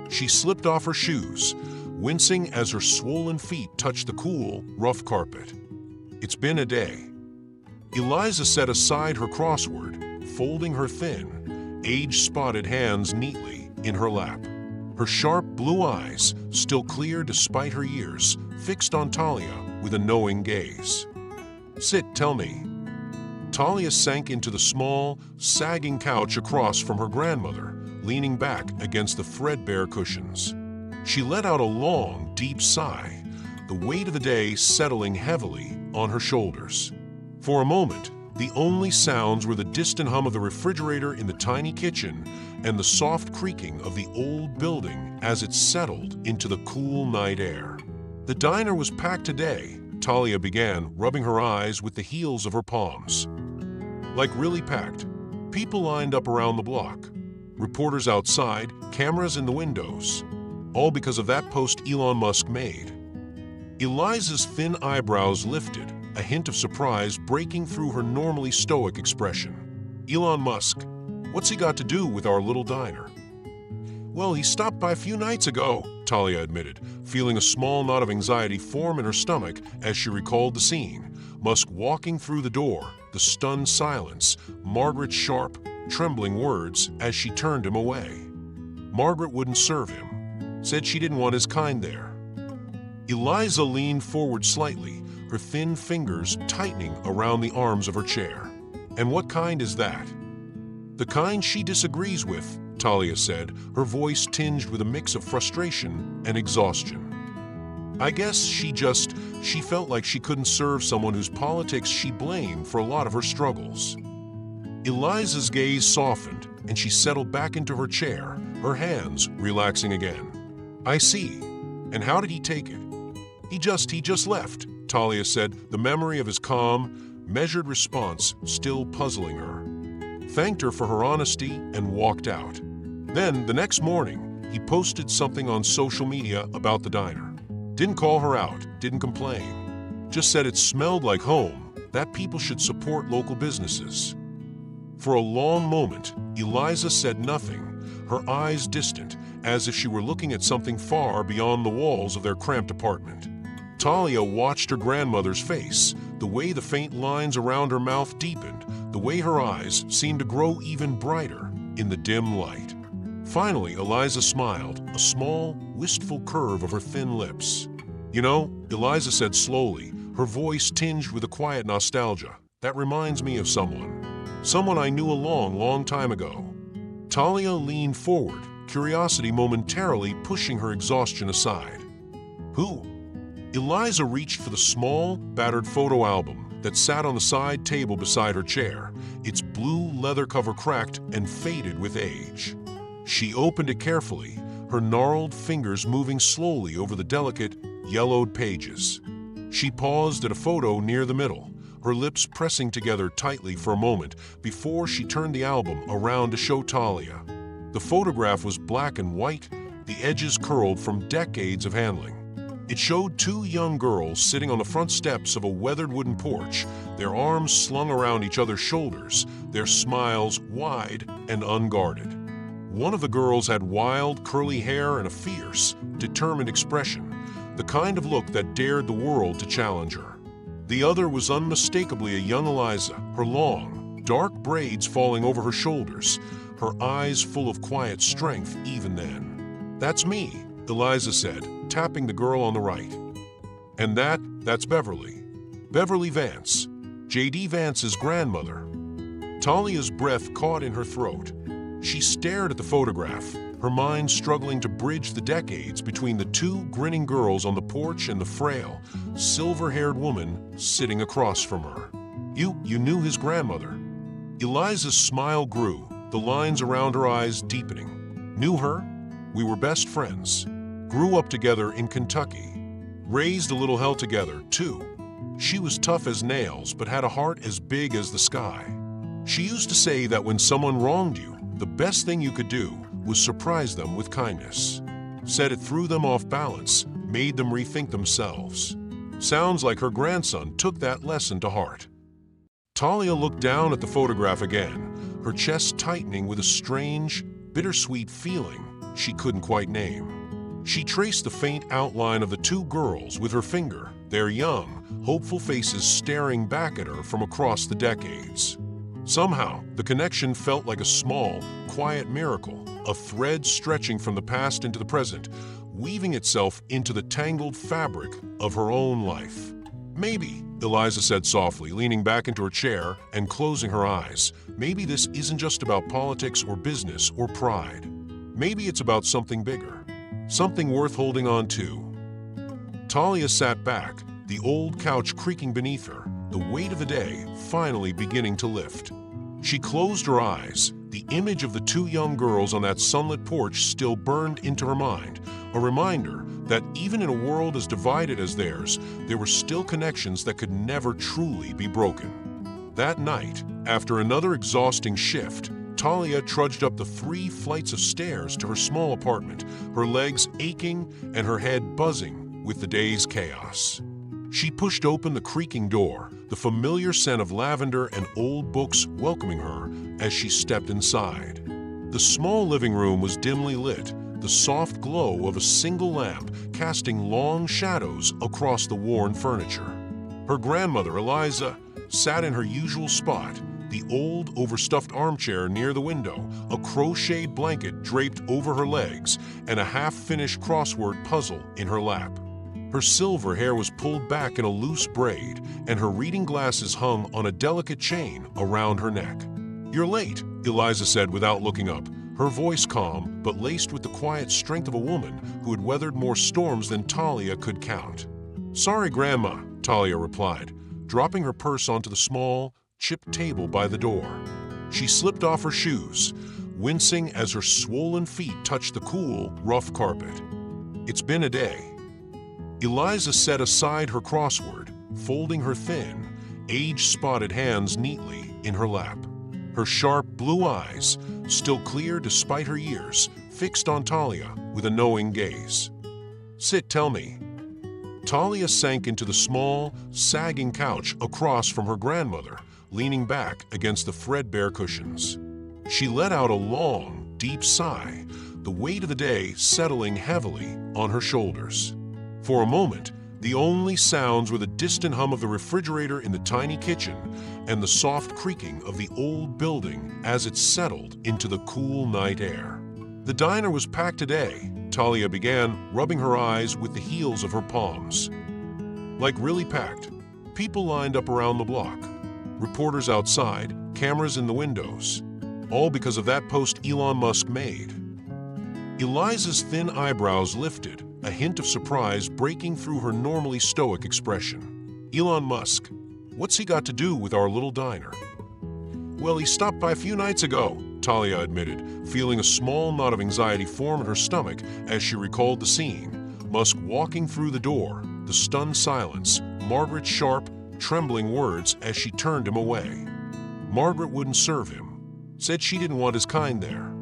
She slipped off her shoes, wincing as her swollen feet touched the cool, rough carpet. "It's been a day." Eliza set aside her crossword, folding her thin, age-spotted hands neatly in her lap. Her sharp blue eyes, still clear despite her years, fixed on Talia with a knowing gaze. "Sit, tell me." Talia sank into the small, sagging couch across from her grandmother, leaning back against the threadbare cushions. She let out a long, deep sigh, the weight of the day settling heavily on her shoulders. For a moment, the only sounds were the distant hum of the refrigerator in the tiny kitchen and the soft creaking of the old building as it settled into the cool night air. The diner was packed today, Talia began, rubbing her eyes with the heels of her palms. Like really packed. People lined up around the block. Reporters outside, cameras in the windows. All because of that post Elon Musk made. Eliza's thin eyebrows lifted, a hint of surprise breaking through her normally stoic expression. "Elon Musk, what's he got to do with our little diner?" "Well, he stopped by a few nights ago," Talia admitted, feeling a small knot of anxiety form in her stomach as she recalled the scene. Musk walking through the door, the stunned silence, Margaret's sharp, trembling words as she turned him away. Margaret wouldn't serve him, said she didn't want his kind there. Eliza leaned forward slightly, her thin fingers tightening around the arms of her chair. "And what kind is that?" "The kind she disagrees with," Talia said, her voice tinged with a mix of frustration and exhaustion. "I guess she felt like she couldn't serve someone whose politics she blamed for a lot of her struggles." Eliza's gaze softened, and she settled back into her chair, her hands relaxing again. "I see. And how did he take it?" He just left," Talia said, the memory of his calm, measured response still puzzling her. Thanked her for her honesty and walked out. Then, the next morning, he posted something on social media about the diner. Didn't call her out, didn't complain. Just said it smelled like home, that people should support local businesses. For a long moment, Eliza said nothing, her eyes distant, as if she were looking at something far beyond the walls of their cramped apartment. Talia watched her grandmother's face, the way the faint lines around her mouth deepened, the way her eyes seemed to grow even brighter in the dim light. Finally, Eliza smiled, a small, wistful curve of her thin lips. "You know," Eliza said slowly, her voice tinged with a quiet nostalgia, "that reminds me of someone I knew a long time ago." Talia leaned forward, curiosity momentarily pushing her exhaustion aside. "Who?" Eliza reached for the small, battered photo album that sat on the side table beside her chair, its blue leather cover cracked and faded with age. She opened it carefully, her gnarled fingers moving slowly over the delicate, yellowed pages. She paused at a photo near the middle, her lips pressing together tightly for a moment before she turned the album around to show Talia. The photograph was black and white, the edges curled from decades of handling. It showed two young girls sitting on the front steps of a weathered wooden porch, their arms slung around each other's shoulders, their smiles wide and unguarded. One of the girls had wild, curly hair and a fierce, determined expression, the kind of look that dared the world to challenge her. The other was unmistakably a young Eliza, her long, dark braids falling over her shoulders, her eyes full of quiet strength even then. "That's me," Eliza said, tapping the girl on the right. "And that's Beverly. Beverly Vance, J.D. Vance's grandmother." Talia's breath caught in her throat. She stared at the photograph, her mind struggling to bridge the decades between the two grinning girls on the porch and the frail, silver-haired woman sitting across from her. You knew his grandmother?" Eliza's smile grew, the lines around her eyes deepening. "Knew her? We were best friends. Grew up together in Kentucky. Raised a little hell together, too. She was tough as nails, but had a heart as big as the sky. She used to say that when someone wronged you, the best thing you could do was surprise them with kindness. Said it threw them off balance, made them rethink themselves. Sounds like her grandson took that lesson to heart." Talia looked down at the photograph again, her chest tightening with a strange, bittersweet feeling she couldn't quite name. She traced the faint outline of the two girls with her finger, their young, hopeful faces staring back at her from across the decades. Somehow, the connection felt like a small, quiet miracle, a thread stretching from the past into the present, weaving itself into the tangled fabric of her own life. "Maybe," Eliza said softly, leaning back into her chair and closing her eyes, "maybe this isn't just about politics or business or pride. Maybe it's about something bigger, something worth holding on to." Talia sat back, the old couch creaking beneath her, the weight of the day finally beginning to lift. She closed her eyes, the image of the two young girls on that sunlit porch still burned into her mind, a reminder that even in a world as divided as theirs, there were still connections that could never truly be broken. That night, after another exhausting shift, Talia trudged up the 3 flights of stairs to her small apartment, her legs aching and her head buzzing with the day's chaos. She pushed open the creaking door, the familiar scent of lavender and old books welcoming her as she stepped inside. The small living room was dimly lit, the soft glow of a single lamp casting long shadows across the worn furniture. Her grandmother, Eliza, sat in her usual spot, the old, overstuffed armchair near the window, a crocheted blanket draped over her legs, and a half-finished crossword puzzle in her lap. Her silver hair was pulled back in a loose braid, and her reading glasses hung on a delicate chain around her neck. "You're late," Eliza said without looking up, her voice calm but laced with the quiet strength of a woman who had weathered more storms than Talia could count. "Sorry, Grandma," Talia replied, dropping her purse onto the small, chipped table by the door. She slipped off her shoes, wincing as her swollen feet touched the cool, rough carpet. "It's been a day." Eliza set aside her crossword, folding her thin, age-spotted hands neatly in her lap. Her sharp blue eyes, still clear despite her years, fixed on Talia with a knowing gaze. "Sit, tell me." Talia sank into the small, sagging couch across from her grandmother, leaning back against the threadbare cushions. She let out a long, deep sigh, the weight of the day settling heavily on her shoulders. For a moment, the only sounds were the distant hum of the refrigerator in the tiny kitchen and the soft creaking of the old building as it settled into the cool night air. "The diner was packed today," Talia began, rubbing her eyes with the heels of her palms. "Like really packed. People lined up around the block. Reporters outside, cameras in the windows. All because of that post Elon Musk made." Eliza's thin eyebrows lifted, a hint of surprise breaking through her normally stoic expression. "Elon Musk? What's he got to do with our little diner?" "Well, he stopped by a few nights ago," Talia admitted, feeling a small knot of anxiety form in her stomach as she recalled the scene. Musk walking through the door, the stunned silence, Margaret's sharp, trembling words as she turned him away. Margaret wouldn't serve him. Said she didn't want his kind there.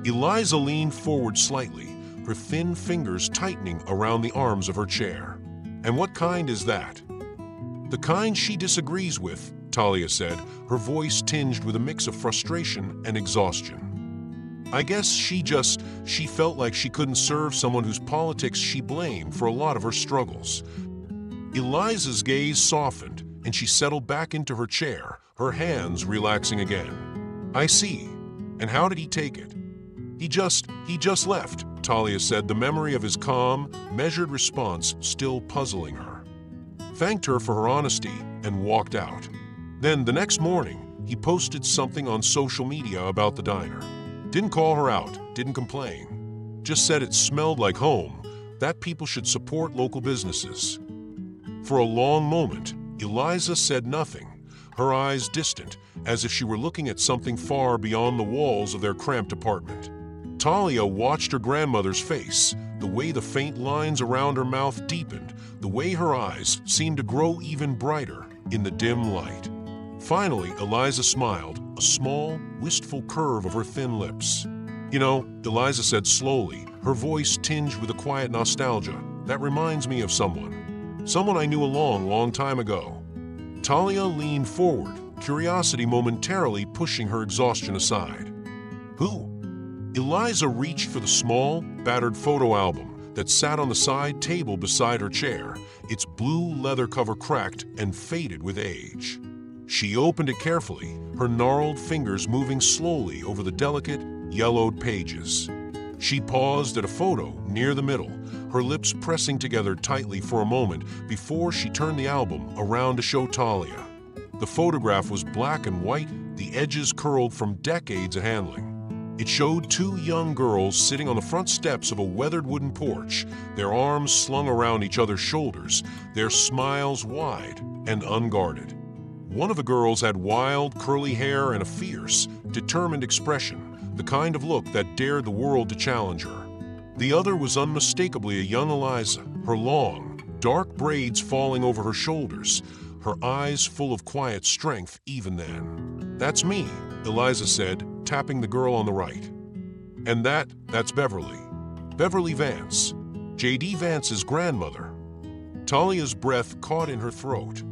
Eliza leaned forward slightly, her thin fingers tightening around the arms of her chair. "And what kind is that?" "The kind she disagrees with," Talia said, her voice tinged with a mix of frustration and exhaustion. I guess she felt like she couldn't serve someone whose politics she blamed for a lot of her struggles. Eliza's gaze softened, and she settled back into her chair, her hands relaxing again. I see. And how did he take it? He just left, Talia said, the memory of his calm, measured response still puzzling her. Thanked her for her honesty and walked out. Then the next morning, he posted something on social media about the diner. Didn't call her out, didn't complain. Just said it smelled like home, that people should support local businesses. For a long moment, Eliza said nothing, her eyes distant, as if she were looking at something far beyond the walls of their cramped apartment. Talia watched her grandmother's face, the way the faint lines around her mouth deepened, the way her eyes seemed to grow even brighter in the dim light. Finally, Eliza smiled, a small, wistful curve of her thin lips. You know, Eliza said slowly, her voice tinged with a quiet nostalgia, that reminds me of someone. Someone I knew a long time ago. Talia leaned forward, curiosity momentarily pushing her exhaustion aside. Who? Eliza reached for the small, battered photo album that sat on the side table beside her chair, its blue leather cover cracked and faded with age. She opened it carefully, her gnarled fingers moving slowly over the delicate, yellowed pages. She paused at a photo near the middle, her lips pressing together tightly for a moment before she turned the album around to show Talia. The photograph was black and white, the edges curled from decades of handling. It showed two young girls sitting on the front steps of a weathered wooden porch, their arms slung around each other's shoulders, their smiles wide and unguarded. One of the girls had wild, curly hair and a fierce, determined expression, the kind of look that dared the world to challenge her. The other was unmistakably a young Eliza, her long, dark braids falling over her shoulders, her eyes full of quiet strength even then. That's me, Eliza said, tapping the girl on the right. And that's Beverly. Beverly Vance, J.D. Vance's grandmother. Talia's breath caught in her throat.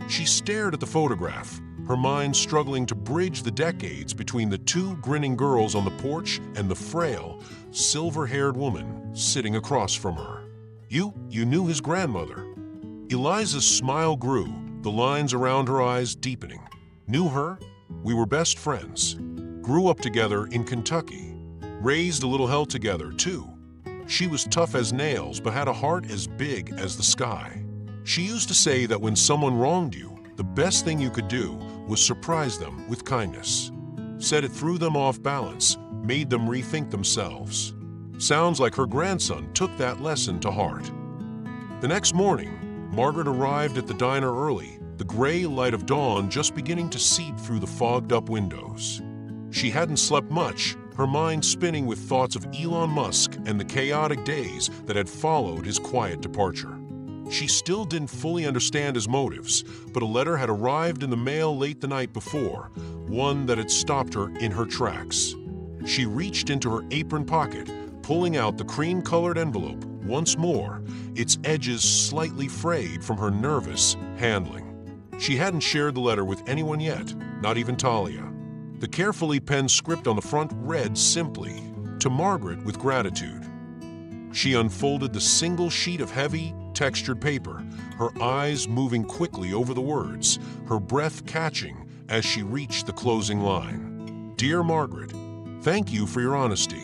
She stared at the photograph, her mind struggling to bridge the decades between the two grinning girls on the porch and the frail, silver-haired woman sitting across from her. You knew his grandmother. Eliza's smile grew, the lines around her eyes deepening. Knew her? We were best friends. Grew up together in Kentucky. Raised a little hell together, too. She was tough as nails, but had a heart as big as the sky. She used to say that when someone wronged you, the best thing you could do was surprise them with kindness. Said it threw them off balance, made them rethink themselves. Sounds like her grandson took that lesson to heart. The next morning, Margaret arrived at the diner early, the gray light of dawn just beginning to seep through the fogged-up windows. She hadn't slept much, her mind spinning with thoughts of Elon Musk and the chaotic days that had followed his quiet departure. She still didn't fully understand his motives, but a letter had arrived in the mail late the night before, one that had stopped her in her tracks. She reached into her apron pocket, pulling out the cream-colored envelope once more, its edges slightly frayed from her nervous handling. She hadn't shared the letter with anyone yet, not even Talia. The carefully penned script on the front read simply, "To Margaret with gratitude." She unfolded the single sheet of heavy, textured paper, her eyes moving quickly over the words, her breath catching as she reached the closing line. "Dear Margaret, thank you for your honesty.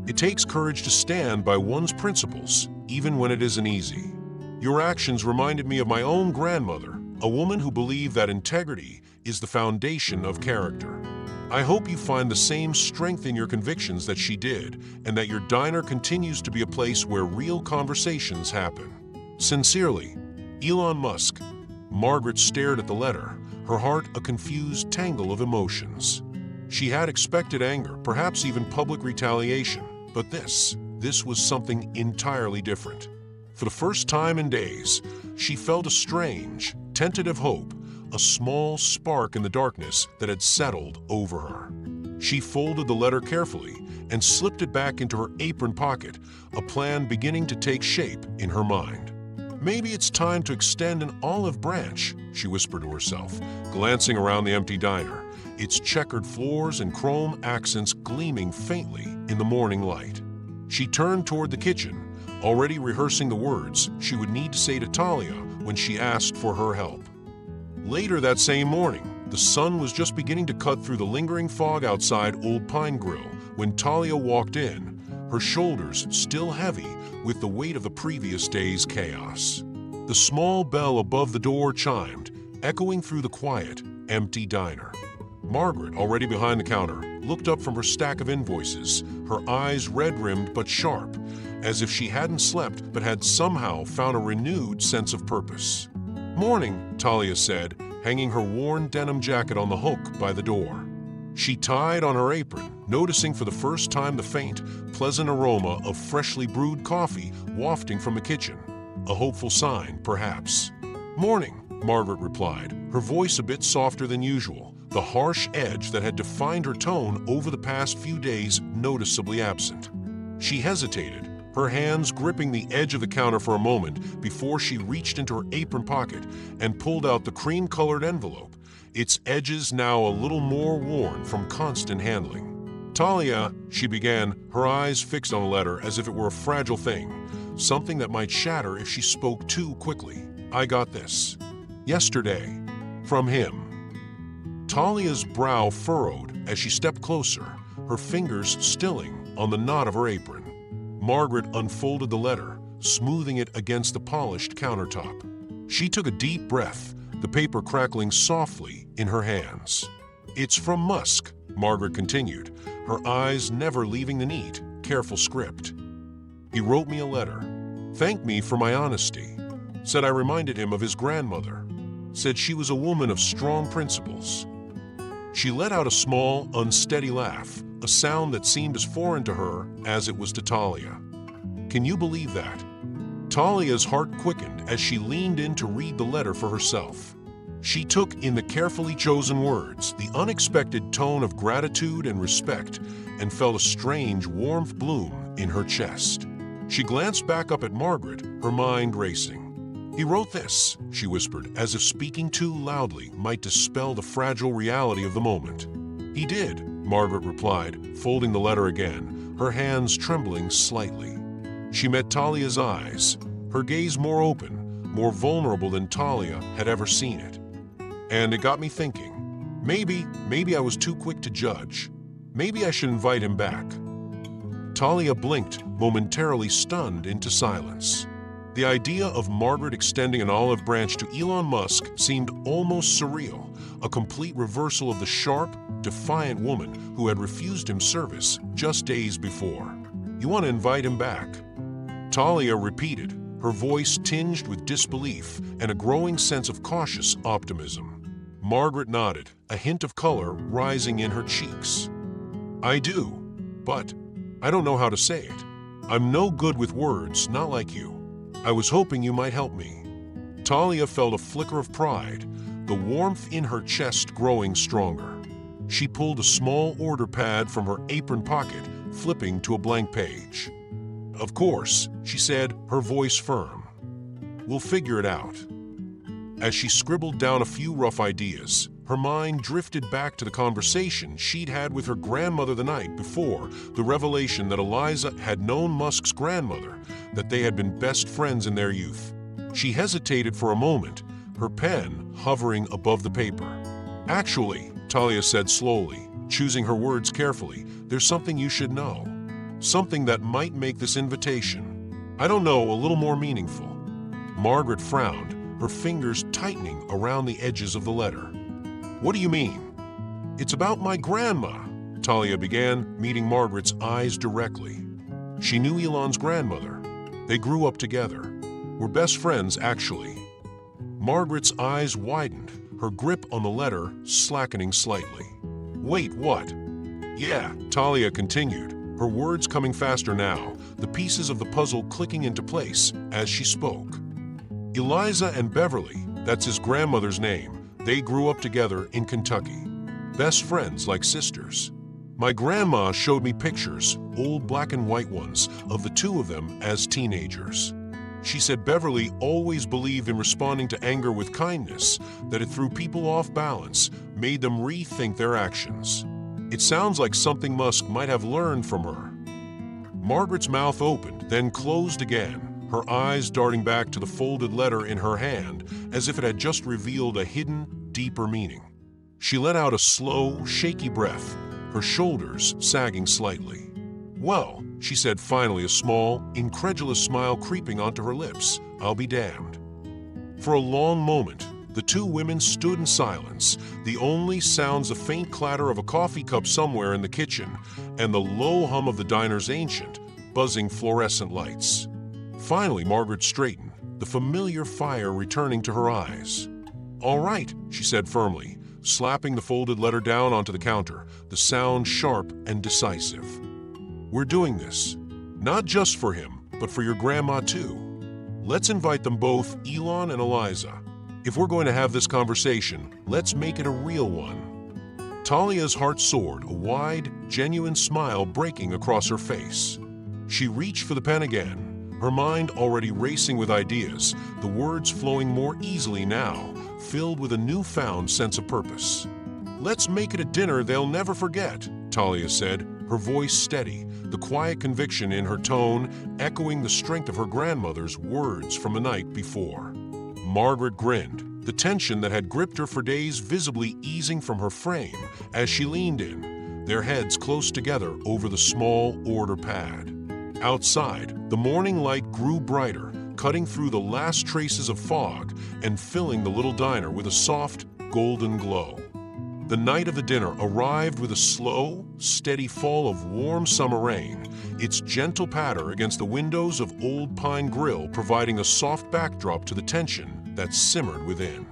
It takes courage to stand by one's principles, even when it isn't easy. Your actions reminded me of my own grandmother, a woman who believed that integrity is the foundation of character. I hope you find the same strength in your convictions that she did, and that your diner continues to be a place where real conversations happen. Sincerely, Elon Musk." Margaret stared at the letter, her heart a confused tangle of emotions. She had expected anger, perhaps even public retaliation, but this was something entirely different. For the first time in days, she felt a strange, tentative hope, a small spark in the darkness that had settled over her. She folded the letter carefully and slipped it back into her apron pocket, a plan beginning to take shape in her mind. "Maybe it's time to extend an olive branch," she whispered to herself, glancing around the empty diner, its checkered floors and chrome accents gleaming faintly in the morning light. She turned toward the kitchen, already rehearsing the words she would need to say to Talia when she asked for her help. Later that same morning, the sun was just beginning to cut through the lingering fog outside Old Pine Grill when Talia walked in, her shoulders still heavy with the weight of the previous day's chaos. The small bell above the door chimed, echoing through the quiet, empty diner. Margaret, already behind the counter, looked up from her stack of invoices, her eyes red-rimmed but sharp, as if she hadn't slept but had somehow found a renewed sense of purpose. "Morning," Talia said, hanging her worn denim jacket on the hook by the door. She tied on her apron, noticing for the first time the faint, pleasant aroma of freshly brewed coffee wafting from the kitchen. A hopeful sign, perhaps. "Morning," Margaret replied, her voice a bit softer than usual, the harsh edge that had defined her tone over the past few days noticeably absent. She hesitated, her hands gripping the edge of the counter for a moment before she reached into her apron pocket and pulled out the cream-colored envelope, its edges now a little more worn from constant handling. "Talia," she began, her eyes fixed on the letter as if it were a fragile thing, something that might shatter if she spoke too quickly. "I got this. Yesterday. From him." Talia's brow furrowed as she stepped closer, her fingers stilling on the knot of her apron. Margaret unfolded the letter, smoothing it against the polished countertop. She took a deep breath, the paper crackling softly in her hands. "It's from Musk," Margaret continued, her eyes never leaving the neat, careful script. "He wrote me a letter. Thanked me for my honesty. Said I reminded him of his grandmother. Said she was a woman of strong principles." She let out a small, unsteady laugh, a sound that seemed as foreign to her as it was to Talia. Can you believe that? Talia's heart quickened as she leaned in to read the letter for herself. She took in the carefully chosen words, the unexpected tone of gratitude and respect, and felt a strange warmth bloom in her chest. She glanced back up at Margaret, her mind racing. "He wrote this," she whispered, as if speaking too loudly might dispel the fragile reality of the moment. "He did," Margaret replied, folding the letter again, her hands trembling slightly. She met Talia's eyes, her gaze more open, more vulnerable than Talia had ever seen it. And it got me thinking, maybe I was too quick to judge. Maybe I should invite him back. Talia blinked, momentarily stunned into silence. The idea of Margaret extending an olive branch to Elon Musk seemed almost surreal, a complete reversal of the sharp, defiant woman who had refused him service just days before. "You want to invite him back?" Talia repeated, her voice tinged with disbelief and a growing sense of cautious optimism. Margaret nodded, a hint of color rising in her cheeks. "I do, but I don't know how to say it. I'm no good with words, not like you. I was hoping you might help me." Talia felt a flicker of pride, the warmth in her chest growing stronger. She pulled a small order pad from her apron pocket, flipping to a blank page. "Of course," she said, her voice firm. "We'll figure it out." As she scribbled down a few rough ideas, her mind drifted back to the conversation she'd had with her grandmother the night before, the revelation that Eliza had known Musk's grandmother, that they had been best friends in their youth. She hesitated for a moment, her pen hovering above the paper. "Actually," Talia said slowly, choosing her words carefully, "there's something you should know. Something that might make this invitation, I don't know, a little more meaningful." Margaret frowned, her fingers tightening around the edges of the letter. "What do you mean?" "It's about my grandma," Talia began, meeting Margaret's eyes directly. She knew Elon's grandmother. They grew up together. Were best friends, actually. Margaret's eyes widened, her grip on the letter slackening slightly. "Wait, what?" "Yeah," Talia continued, her words coming faster now, the pieces of the puzzle clicking into place as she spoke. "Eliza and Beverly, that's his grandmother's name, they grew up together in Kentucky. Best friends like sisters. My grandma showed me pictures, old black and white ones, of the two of them as teenagers. She said Beverly always believed in responding to anger with kindness, that it threw people off balance, made them rethink their actions. It sounds like something Musk might have learned from her, Margaret's mouth opened, then closed again, her eyes darting back to the folded letter in her hand as if it had just revealed a hidden, deeper meaning. She let out a slow, shaky breath, her shoulders sagging slightly. "Well," she said finally, a small, incredulous smile creeping onto her lips, "I'll be damned." For a long moment, the two women stood in silence, the only sounds the faint clatter of a coffee cup somewhere in the kitchen and the low hum of the diner's ancient, buzzing fluorescent lights. Finally, Margaret straightened, the familiar fire returning to her eyes. "All right," she said firmly, slapping the folded letter down onto the counter, the sound sharp and decisive. "We're doing this. Not just for him, but for your grandma too. Let's invite them both, Elon and Eliza. If we're going to have this conversation, let's make it a real one." Talia's heart soared, a wide, genuine smile breaking across her face. She reached for the pen again, her mind already racing with ideas, the words flowing more easily now, filled with a newfound sense of purpose. "Let's make it a dinner they'll never forget," Talia said, her voice steady, the quiet conviction in her tone echoing the strength of her grandmother's words from the night before. Margaret grinned, the tension that had gripped her for days visibly easing from her frame as she leaned in, their heads close together over the small order pad. Outside, the morning light grew brighter, cutting through the last traces of fog and filling the little diner with a soft, golden glow. The night of the dinner arrived with a slow, steady fall of warm summer rain, its gentle patter against the windows of Old Pine Grill providing a soft backdrop to the tension that simmered within.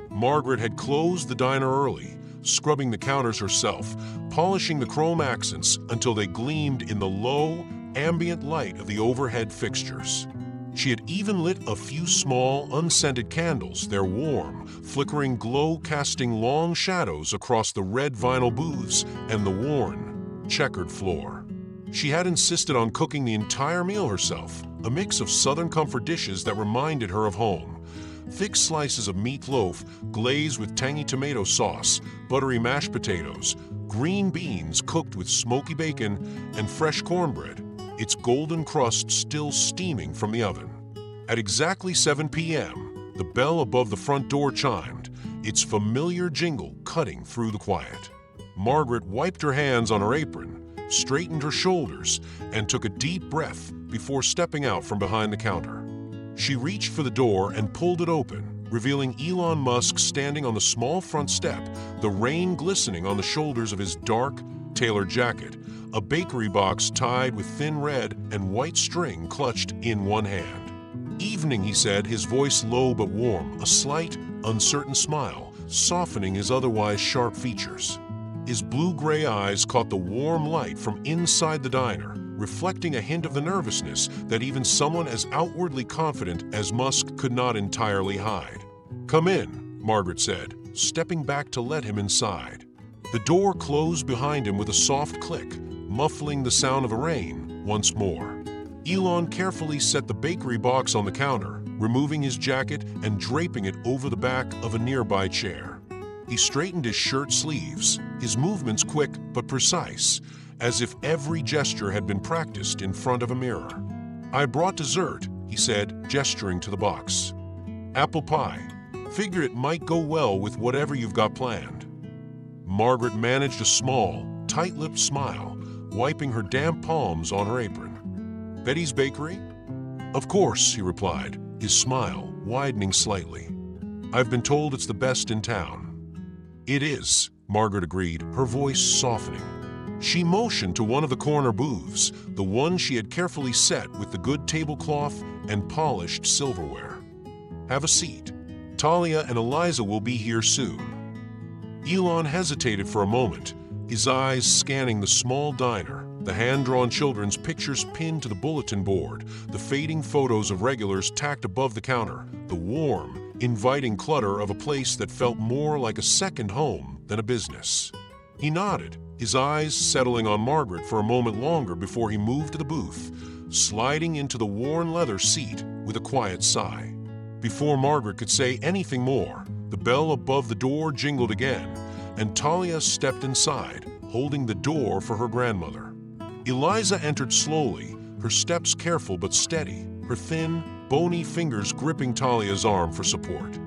Margaret had closed the diner early, scrubbing the counters herself, polishing the chrome accents until they gleamed in the low, ambient light of the overhead fixtures. She had even lit a few small, unscented candles, their warm, flickering glow casting long shadows across the red vinyl booths and the worn, checkered floor. She had insisted on cooking the entire meal herself, a mix of Southern comfort dishes that reminded her of home. Thick slices of meatloaf glazed with tangy tomato sauce, buttery mashed potatoes, green beans cooked with smoky bacon, and fresh cornbread, its golden crust still steaming from the oven. At exactly 7 p.m., the bell above the front door chimed, its familiar jingle cutting through the quiet. Margaret wiped her hands on her apron, straightened her shoulders, and took a deep breath before stepping out from behind the counter. She reached for the door and pulled it open, revealing Elon Musk standing on the small front step, the rain glistening on the shoulders of his dark, tailored jacket, a bakery box tied with thin red and white string clutched in one hand. "Evening," he said, his voice low but warm, a slight, uncertain smile softening his otherwise sharp features. His blue-gray eyes caught the warm light from inside the diner, reflecting a hint of the nervousness that even someone as outwardly confident as Musk could not entirely hide. "Come in," Margaret said, stepping back to let him inside. The door closed behind him with a soft click, muffling the sound of the rain once more. Elon carefully set the bakery box on the counter, removing his jacket and draping it over the back of a nearby chair. He straightened his shirt sleeves, his movements quick but precise, as if every gesture had been practiced in front of a mirror. "I brought dessert," he said, gesturing to the box. "Apple pie. Figure it might go well with whatever you've got planned." Margaret managed a small, tight-lipped smile, wiping her damp palms on her apron. "Betty's Bakery?" "Of course," he replied, his smile widening slightly. "I've been told it's the best in town." "It is," Margaret agreed, her voice softening. She motioned to one of the corner booths, the one she had carefully set with the good tablecloth and polished silverware. "Have a seat. Talia and Eliza will be here soon." Elon hesitated for a moment, his eyes scanning the small diner, the hand-drawn children's pictures pinned to the bulletin board, the fading photos of regulars tacked above the counter, the warm, inviting clutter of a place that felt more like a second home than a business. He nodded, his eyes settling on Margaret for a moment longer before he moved to the booth, sliding into the worn leather seat with a quiet sigh. Before Margaret could say anything more, the bell above the door jingled again, and Talia stepped inside, holding the door for her grandmother. Eliza entered slowly, her steps careful but steady, her thin, bony fingers gripping Talia's arm for support.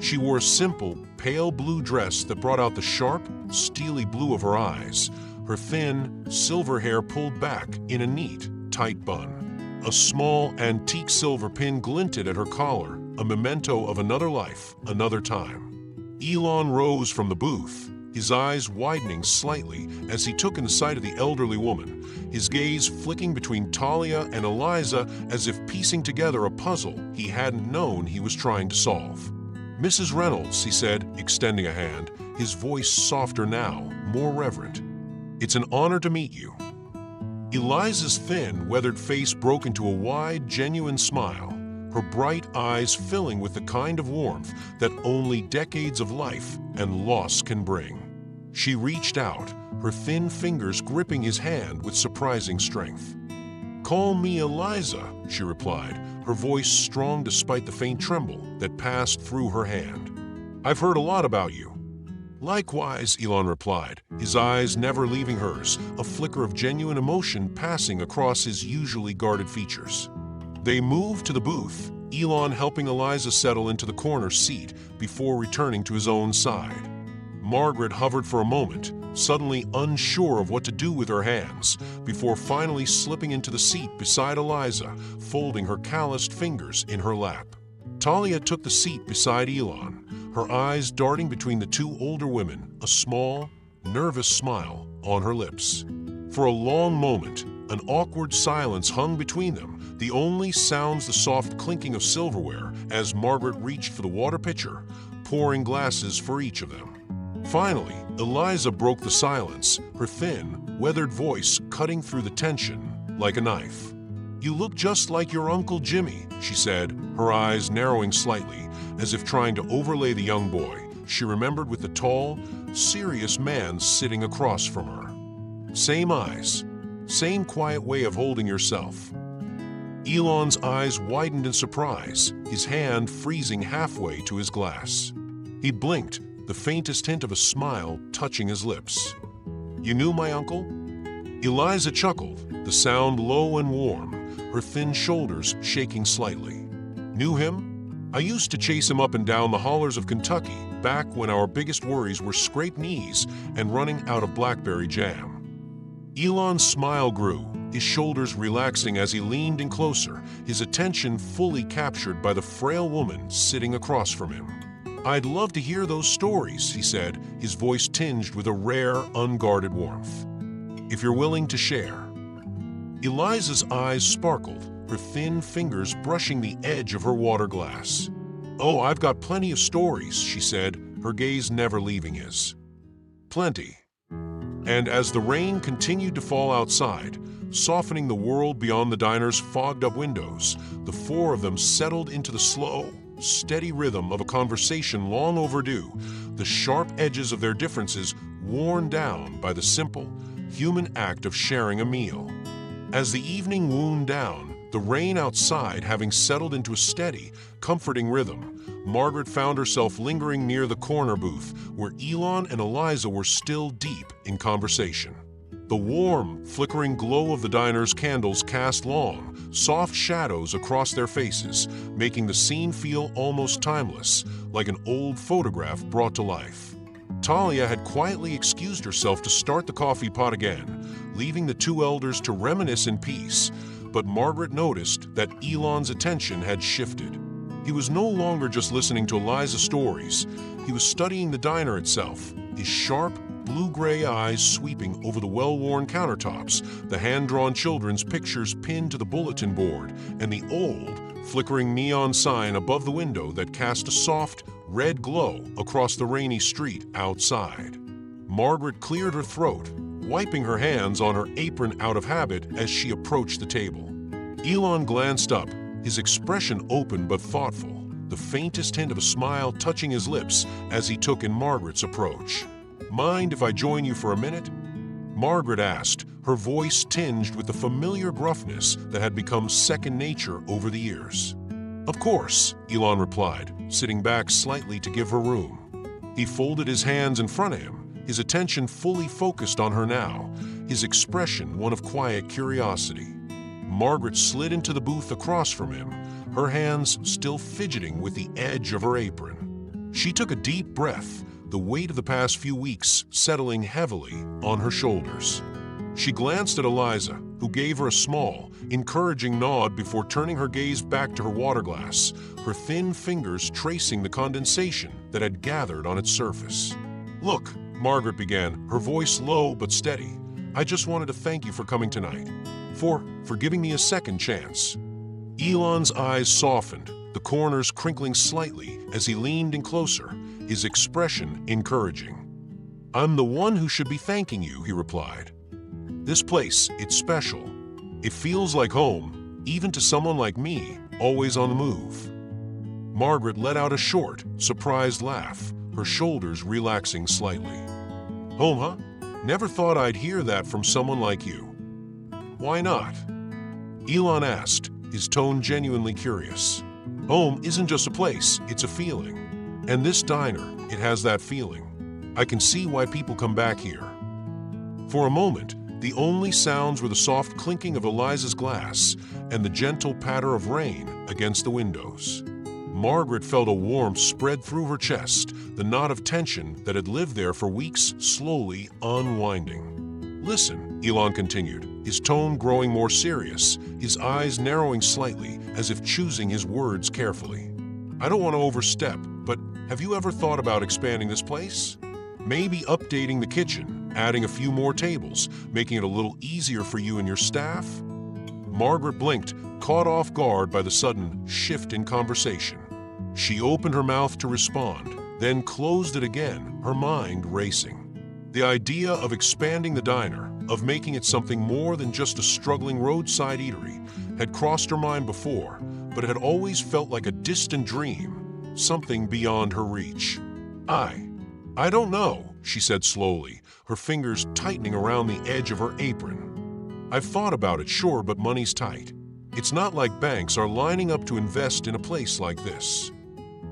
She wore a simple, pale blue dress that brought out the sharp, steely blue of her eyes, her thin, silver hair pulled back in a neat, tight bun. A small, antique silver pin glinted at her collar, a memento of another life, another time. Elon rose from the booth, his eyes widening slightly as he took in sight of the elderly woman, his gaze flicking between Talia and Eliza as if piecing together a puzzle he hadn't known he was trying to solve. "Mrs. Reynolds," he said, extending a hand, his voice softer now, more reverent. "It's an honor to meet you." Eliza's thin, weathered face broke into a wide, genuine smile, her bright eyes filling with the kind of warmth that only decades of life and loss can bring. She reached out, her thin fingers gripping his hand with surprising strength. "Call me Eliza," she replied, her voice strong despite the faint tremble that passed through her hand. "I've heard a lot about you." "Likewise," Elon replied, his eyes never leaving hers, a flicker of genuine emotion passing across his usually guarded features. They moved to the booth, Elon helping Eliza settle into the corner seat before returning to his own side. Margaret hovered for a moment, suddenly unsure of what to do with her hands, before finally slipping into the seat beside Eliza, folding her calloused fingers in her lap. Talia took the seat beside Elon, her eyes darting between the two older women, a small, nervous smile on her lips. For a long moment, an awkward silence hung between them, the only sounds the soft clinking of silverware as Margaret reached for the water pitcher, pouring glasses for each of them. Finally, Eliza broke the silence, her thin, weathered voice cutting through the tension like a knife. "You look just like your Uncle Jimmy," she said, her eyes narrowing slightly, as if trying to overlay the young boy she remembered with the tall, serious man sitting across from her. "Same eyes, same quiet way of holding yourself." Elon's eyes widened in surprise, his hand freezing halfway to his glass. He blinked, the faintest hint of a smile touching his lips. "You knew my uncle?" Eliza chuckled, the sound low and warm, her thin shoulders shaking slightly. "Knew him? I used to chase him up and down the hollers of Kentucky back when our biggest worries were scraped knees and running out of blackberry jam." Elon's smile grew, his shoulders relaxing as he leaned in closer, his attention fully captured by the frail woman sitting across from him. "I'd love to hear those stories," he said, his voice tinged with a rare, unguarded warmth. "If you're willing to share." Eliza's eyes sparkled, her thin fingers brushing the edge of her water glass. "Oh, I've got plenty of stories," she said, her gaze never leaving his. "Plenty." And as the rain continued to fall outside, softening the world beyond the diner's fogged-up windows, the four of them settled into the slow, steady rhythm of a conversation long overdue, the sharp edges of their differences worn down by the simple, human act of sharing a meal. As the evening wound down, the rain outside having settled into a steady, comforting rhythm, Margaret found herself lingering near the corner booth where Elon and Eliza were still deep in conversation. The warm, flickering glow of the diner's candles cast long, soft shadows across their faces, making the scene feel almost timeless, like an old photograph brought to life. Talia had quietly excused herself to start the coffee pot again, leaving the two elders to reminisce in peace, but Margaret noticed that Elon's attention had shifted. He was no longer just listening to Eliza's stories, he was studying the diner itself, his sharp, blue-gray eyes sweeping over the well-worn countertops, the hand-drawn children's pictures pinned to the bulletin board, and the old, flickering neon sign above the window that cast a soft, red glow across the rainy street outside. Margaret cleared her throat, wiping her hands on her apron out of habit as she approached the table. Elon glanced up, his expression open but thoughtful, the faintest hint of a smile touching his lips as he took in Margaret's approach. "Mind if I join you for a minute?" Margaret asked, her voice tinged with the familiar gruffness that had become second nature over the years. "Of course," Elon replied, sitting back slightly to give her room. He folded his hands in front of him, his attention fully focused on her now, his expression one of quiet curiosity. Margaret slid into the booth across from him, her hands still fidgeting with the edge of her apron. She took a deep breath, the weight of the past few weeks settling heavily on her shoulders. She glanced at Eliza, who gave her a small, encouraging nod before turning her gaze back to her water glass, her thin fingers tracing the condensation that had gathered on its surface. "Look," Margaret began, her voice low but steady, "I just wanted to thank you for coming tonight, for giving me a second chance." Elon's eyes softened, the corners crinkling slightly as he leaned in closer, his expression encouraging. "I'm the one who should be thanking you," he replied. "This place, it's special. It feels like home, even to someone like me, always on the move." Margaret let out a short, surprised laugh, her shoulders relaxing slightly. "Home, huh? Never thought I'd hear that from someone like you." "Why not?" Elon asked, his tone genuinely curious. "Home isn't just a place, it's a feeling. And this diner, it has that feeling. I can see why people come back here." For a moment, the only sounds were the soft clinking of Eliza's glass and the gentle patter of rain against the windows. Margaret felt a warmth spread through her chest, the knot of tension that had lived there for weeks slowly unwinding. "Listen," Elon continued, his tone growing more serious, his eyes narrowing slightly as if choosing his words carefully. "I don't want to overstep, but have you ever thought about expanding this place? Maybe updating the kitchen, adding a few more tables, making it a little easier for you and your staff?" Margaret blinked, caught off guard by the sudden shift in conversation. She opened her mouth to respond, then closed it again, her mind racing. The idea of expanding the diner, of making it something more than just a struggling roadside eatery, had crossed her mind before, but it had always felt like a distant dream, something beyond her reach. I don't know," she said slowly, her fingers tightening around the edge of her apron. "I've thought about it, sure, but money's tight. It's not like banks are lining up to invest in a place like this."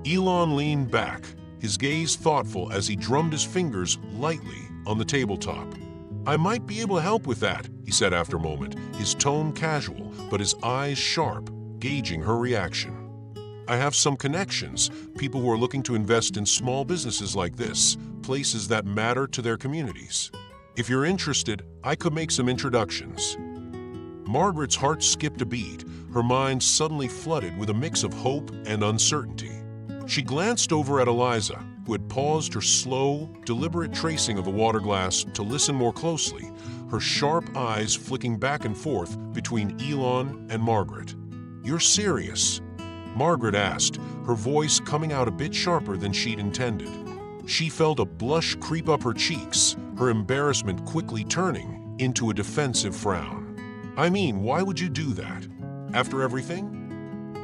Elon leaned back, his gaze thoughtful as he drummed his fingers lightly on the tabletop. "I might be able to help with that," he said after a moment, his tone casual, but his eyes sharp, gauging her reaction. "I have some connections, people who are looking to invest in small businesses like this, places that matter to their communities. If you're interested, I could make some introductions." Margaret's heart skipped a beat, her mind suddenly flooded with a mix of hope and uncertainty. She glanced over at Eliza, who had paused her slow, deliberate tracing of the water glass to listen more closely, her sharp eyes flicking back and forth between Elon and Margaret. "You're serious?" Margaret asked, her voice coming out a bit sharper than she'd intended. She felt a blush creep up her cheeks, her embarrassment quickly turning into a defensive frown. "I mean, why would you do that? After everything?"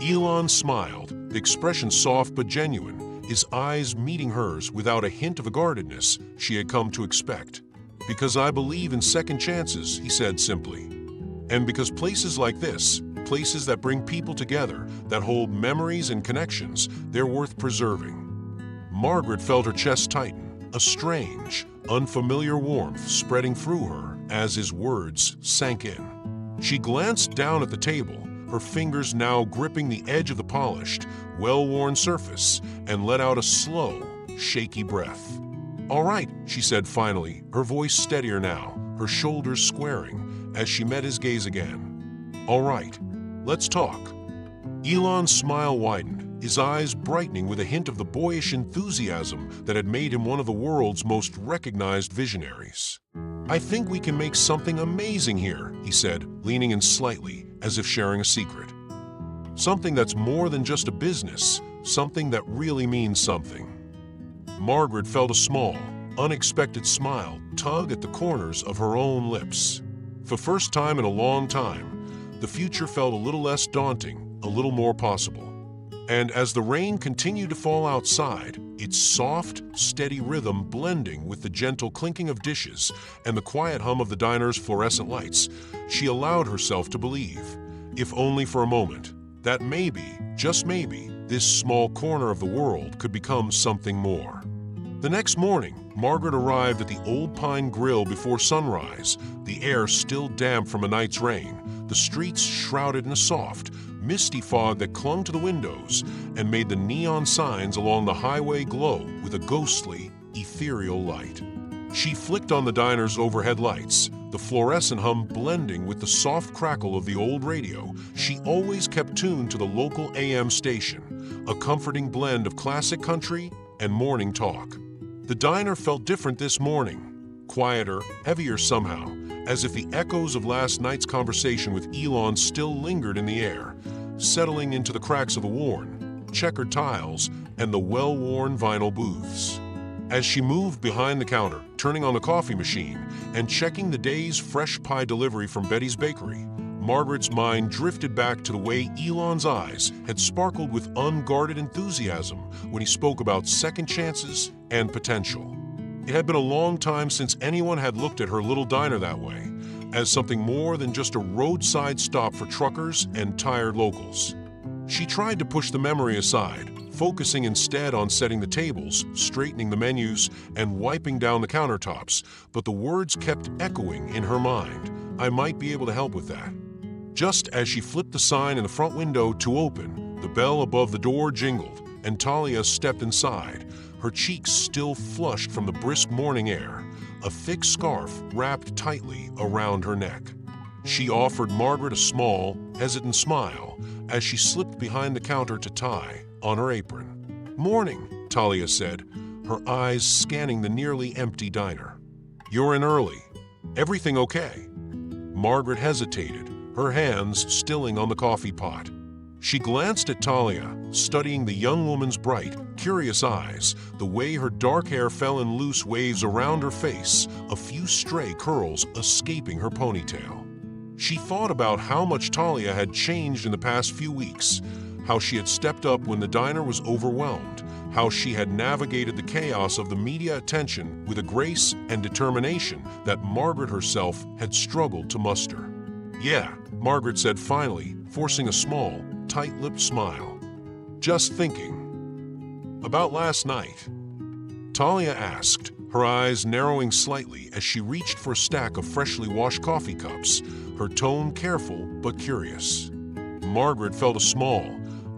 Elon smiled, the expression soft but genuine, his eyes meeting hers without a hint of the guardedness she had come to expect. "Because I believe in second chances," he said simply. "And because places like this, places that bring people together, that hold memories and connections, they're worth preserving." Margaret felt her chest tighten, a strange, unfamiliar warmth spreading through her as his words sank in. She glanced down at the table, her fingers now gripping the edge of the polished, well-worn surface, and let out a slow, shaky breath. "All right," she said finally, her voice steadier now, her shoulders squaring as she met his gaze again. "All right, let's talk." Elon's smile widened, his eyes brightening with a hint of the boyish enthusiasm that had made him one of the world's most recognized visionaries. "I think we can make something amazing here," he said, leaning in slightly, as if sharing a secret. "Something that's more than just a business, something that really means something." Margaret felt a small, unexpected smile tug at the corners of her own lips. For the first time in a long time, the future felt a little less daunting, a little more possible. And as the rain continued to fall outside, its soft, steady rhythm blending with the gentle clinking of dishes and the quiet hum of the diner's fluorescent lights, she allowed herself to believe, if only for a moment, that maybe, just maybe, this small corner of the world could become something more. The next morning, Margaret arrived at the Old Pine Grill before sunrise, the air still damp from a night's rain, the streets shrouded in a soft, misty fog that clung to the windows and made the neon signs along the highway glow with a ghostly, ethereal light. She flicked on the diner's overhead lights, the fluorescent hum blending with the soft crackle of the old radio she always kept tuned to the local AM station, a comforting blend of classic country and morning talk. The diner felt different this morning, quieter, heavier somehow, as if the echoes of last night's conversation with Elon still lingered in the air, settling into the cracks of the worn, checkered tiles and the well-worn vinyl booths. As she moved behind the counter, turning on the coffee machine and checking the day's fresh pie delivery from Betty's Bakery, Margaret's mind drifted back to the way Elon's eyes had sparkled with unguarded enthusiasm when he spoke about second chances and potential. It had been a long time since anyone had looked at her little diner that way, as something more than just a roadside stop for truckers and tired locals. She tried to push the memory aside, focusing instead on setting the tables, straightening the menus, and wiping down the countertops, but the words kept echoing in her mind. I might be able to help with that. Just as she flipped the sign in the front window to open, the bell above the door jingled, and Talia stepped inside, her cheeks still flushed from the brisk morning air, a thick scarf wrapped tightly around her neck. She offered Margaret a small, hesitant smile as she slipped behind the counter to tie on her apron. "Morning," Talia said, her eyes scanning the nearly empty diner. "You're in early. Everything okay?" Margaret hesitated, her hands stilling on the coffee pot. She glanced at Talia, studying the young woman's bright, curious eyes, the way her dark hair fell in loose waves around her face, a few stray curls escaping her ponytail. She thought about how much Talia had changed in the past few weeks, how she had stepped up when the diner was overwhelmed, how she had navigated the chaos of the media attention with a grace and determination that Margaret herself had struggled to muster. "Yeah," Margaret said finally, forcing a small, tight-lipped smile. "Just thinking." "About last night?" Talia asked, her eyes narrowing slightly as she reached for a stack of freshly washed coffee cups, her tone careful but curious. Margaret felt a small,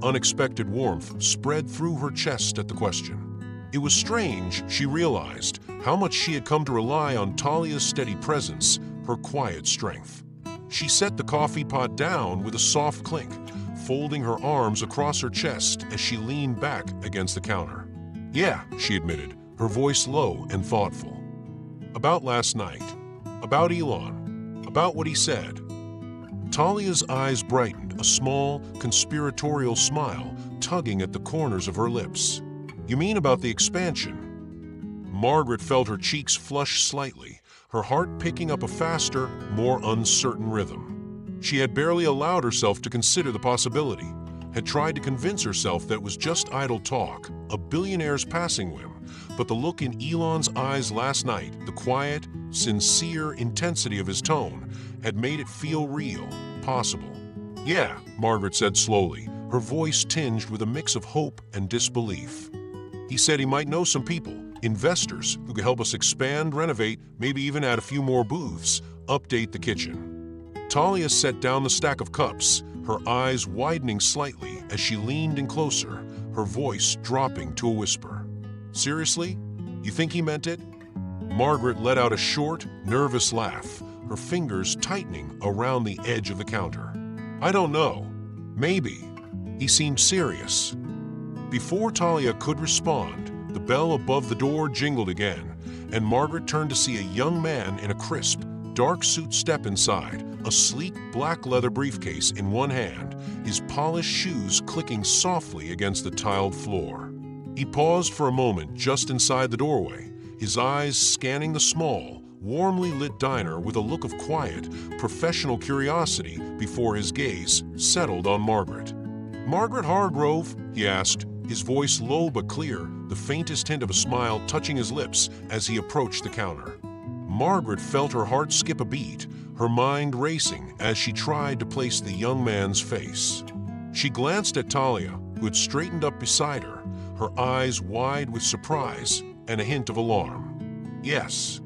unexpected warmth spread through her chest at the question. It was strange, she realized, how much she had come to rely on Talia's steady presence, her quiet strength. She set the coffee pot down with a soft clink, folding her arms across her chest as she leaned back against the counter. "Yeah," she admitted, her voice low and thoughtful. "About last night. About Elon. About what he said." Talia's eyes brightened, a small, conspiratorial smile tugging at the corners of her lips. "You mean about the expansion?" Margaret felt her cheeks flush slightly, her heart picking up a faster, more uncertain rhythm. She had barely allowed herself to consider the possibility, had tried to convince herself that it was just idle talk, a billionaire's passing whim, but the look in Elon's eyes last night, the quiet, sincere intensity of his tone, had made it feel real, possible. "Yeah," Margaret said slowly, her voice tinged with a mix of hope and disbelief. "He said he might know some people, investors, who could help us expand, renovate, maybe even add a few more booths, update the kitchen." Talia set down the stack of cups, her eyes widening slightly as she leaned in closer, her voice dropping to a whisper. "Seriously? You think he meant it?" Margaret let out a short, nervous laugh, her fingers tightening around the edge of the counter. "I don't know. Maybe." He seemed serious. Before Talia could respond, the bell above the door jingled again, and Margaret turned to see a young man in a crisp, dark suit step inside, a sleek black leather briefcase in one hand, his polished shoes clicking softly against the tiled floor. He paused for a moment just inside the doorway, his eyes scanning the small, warmly lit diner with a look of quiet, professional curiosity before his gaze settled on Margaret. "Margaret Hargrove?" he asked, his voice low but clear, the faintest hint of a smile touching his lips as he approached the counter. Margaret felt her heart skip a beat, her mind racing as she tried to place the young man's face. She glanced at Talia, who had straightened up beside her, her eyes wide with surprise and a hint of alarm. "Yes,"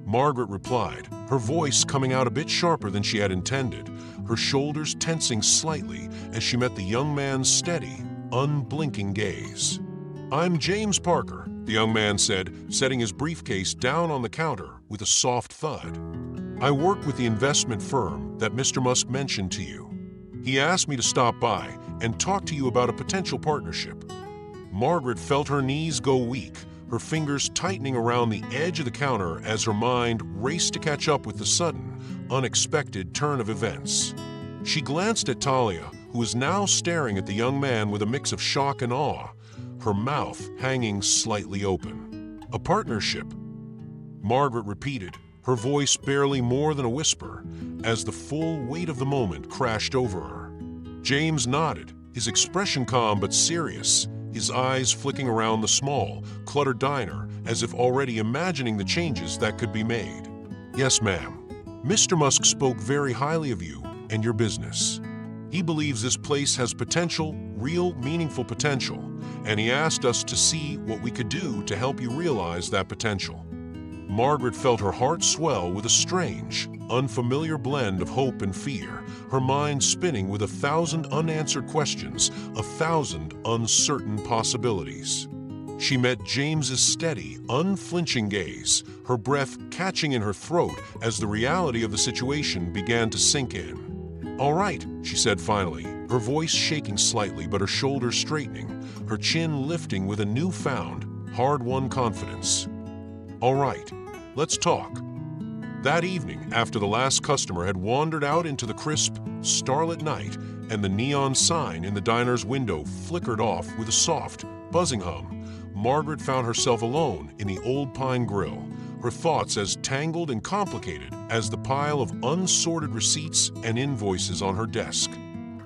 Margaret replied, her voice coming out a bit sharper than she had intended, her shoulders tensing slightly as she met the young man's steady, unblinking gaze. "I'm James Parker," the young man said, setting his briefcase down on the counter with a soft thud. "I work with the investment firm that Mr. Musk mentioned to you. He asked me to stop by and talk to you about a potential partnership." Margaret felt her knees go weak, her fingers tightening around the edge of the counter as her mind raced to catch up with the sudden, unexpected turn of events. She glanced at Talia, who was now staring at the young man with a mix of shock and awe, her mouth hanging slightly open. "A partnership," Margaret repeated, her voice barely more than a whisper, as the full weight of the moment crashed over her. James nodded, his expression calm but serious, his eyes flicking around the small, cluttered diner as if already imagining the changes that could be made. "Yes, ma'am. Mr. Musk spoke very highly of you and your business. He believes this place has potential, real, meaningful potential, and he asked us to see what we could do to help you realize that potential." Margaret felt her heart swell with a strange, unfamiliar blend of hope and fear, her mind spinning with 1,000 unanswered questions, 1,000 uncertain possibilities. She met James's steady, unflinching gaze, her breath catching in her throat as the reality of the situation began to sink in. "All right," she said finally, her voice shaking slightly but her shoulders straightening, her chin lifting with a newfound, hard-won confidence. "All right, let's talk." That evening, after the last customer had wandered out into the crisp, starlit night and the neon sign in the diner's window flickered off with a soft, buzzing hum, Margaret found herself alone in the old pine grill, her thoughts as tangled and complicated as the pile of unsorted receipts and invoices on her desk.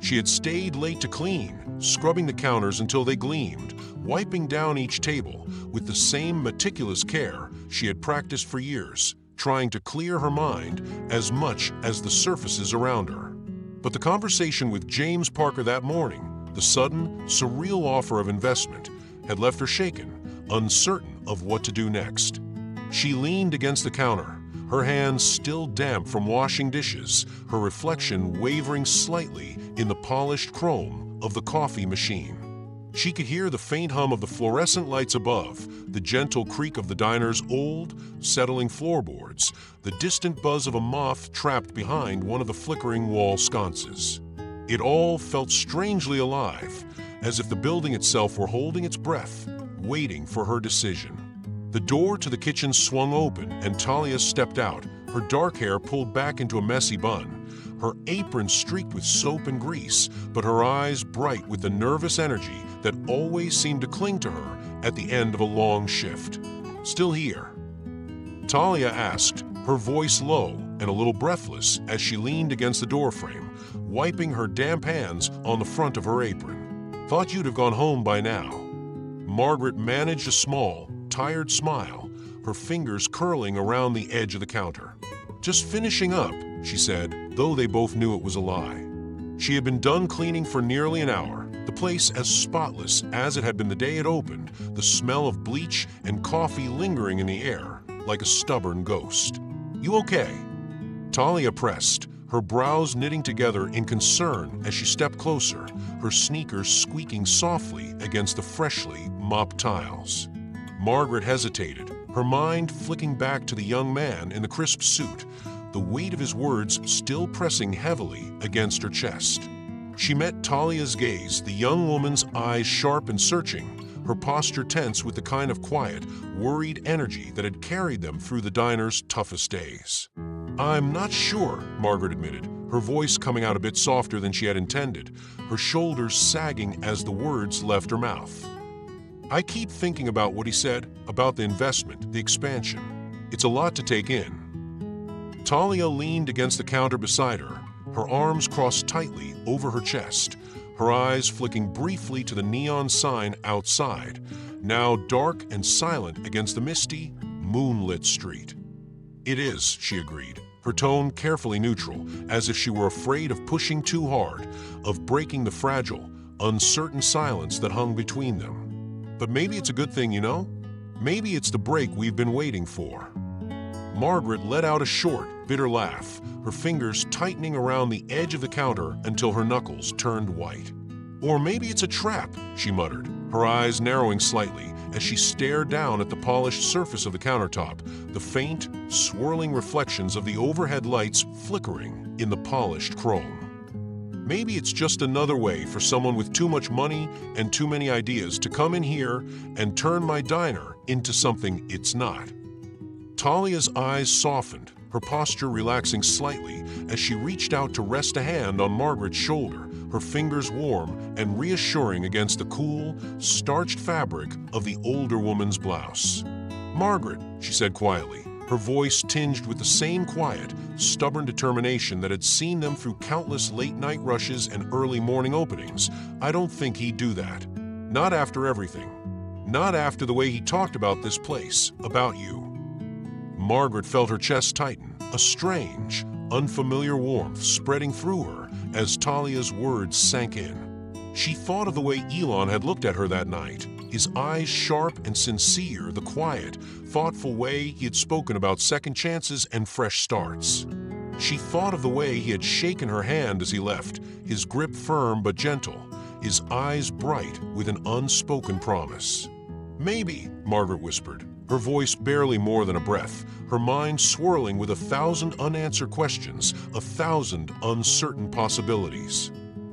She had stayed late to clean, scrubbing the counters until they gleamed, wiping down each table with the same meticulous care she had practiced for years, trying to clear her mind as much as the surfaces around her. But the conversation with James Parker that morning, the sudden, surreal offer of investment, had left her shaken, uncertain of what to do next. She leaned against the counter, her hands still damp from washing dishes, her reflection wavering slightly in the polished chrome of the coffee machine. She could hear the faint hum of the fluorescent lights above, the gentle creak of the diner's old, settling floorboards, the distant buzz of a moth trapped behind one of the flickering wall sconces. It all felt strangely alive, as if the building itself were holding its breath, waiting for her decision. The door to the kitchen swung open and Talia stepped out, her dark hair pulled back into a messy bun, her apron streaked with soap and grease, but her eyes bright with the nervous energy that always seemed to cling to her at the end of a long shift. "Still here?" Talia asked, her voice low and a little breathless as she leaned against the doorframe, wiping her damp hands on the front of her apron. "Thought you'd have gone home by now." Margaret managed a small, tired smile, her fingers curling around the edge of the counter. "Just finishing up," she said, though they both knew it was a lie. She had been done cleaning for nearly an hour, the place as spotless as it had been the day it opened, the smell of bleach and coffee lingering in the air like a stubborn ghost. "You okay?" Talia pressed, her brows knitting together in concern as she stepped closer, her sneakers squeaking softly against the freshly mopped tiles. Margaret hesitated, her mind flicking back to the young man in the crisp suit, the weight of his words still pressing heavily against her chest. She met Talia's gaze, the young woman's eyes sharp and searching, her posture tense with the kind of quiet, worried energy that had carried them through the diner's toughest days. "I'm not sure," Margaret admitted, her voice coming out a bit softer than she had intended, her shoulders sagging as the words left her mouth. "I keep thinking about what he said, about the investment, the expansion. It's a lot to take in." Talia leaned against the counter beside her, her arms crossed tightly over her chest, her eyes flicking briefly to the neon sign outside, now dark and silent against the misty, moonlit street. "It is," she agreed, her tone carefully neutral, as if she were afraid of pushing too hard, of breaking the fragile, uncertain silence that hung between them. "But maybe it's a good thing, you know? Maybe it's the break we've been waiting for." Margaret let out a short, bitter laugh, her fingers tightening around the edge of the counter until her knuckles turned white. "Or maybe it's a trap," she muttered, her eyes narrowing slightly as she stared down at the polished surface of the countertop, the faint, swirling reflections of the overhead lights flickering in the polished chrome. Maybe it's just another way for someone with too much money and too many ideas to come in here and turn my diner into something it's not. Talia's eyes softened, her posture relaxing slightly as she reached out to rest a hand on Margaret's shoulder, her fingers warm and reassuring against the cool, starched fabric of the older woman's blouse. "Margaret," she said quietly, her voice tinged with the same quiet, stubborn determination that had seen them through countless late-night rushes and early morning openings, "I don't think he'd do that. Not after everything. Not after the way he talked about this place, about you." Margaret felt her chest tighten, a strange, unfamiliar warmth spreading through her as Talia's words sank in. She thought of the way Elon had looked at her that night, his eyes sharp and sincere, the quiet, thoughtful way he had spoken about second chances and fresh starts. She thought of the way he had shaken her hand as he left, his grip firm but gentle, his eyes bright with an unspoken promise. "Maybe," Margaret whispered, her voice barely more than a breath, her mind swirling with 1,000 unanswered questions, 1,000 uncertain possibilities.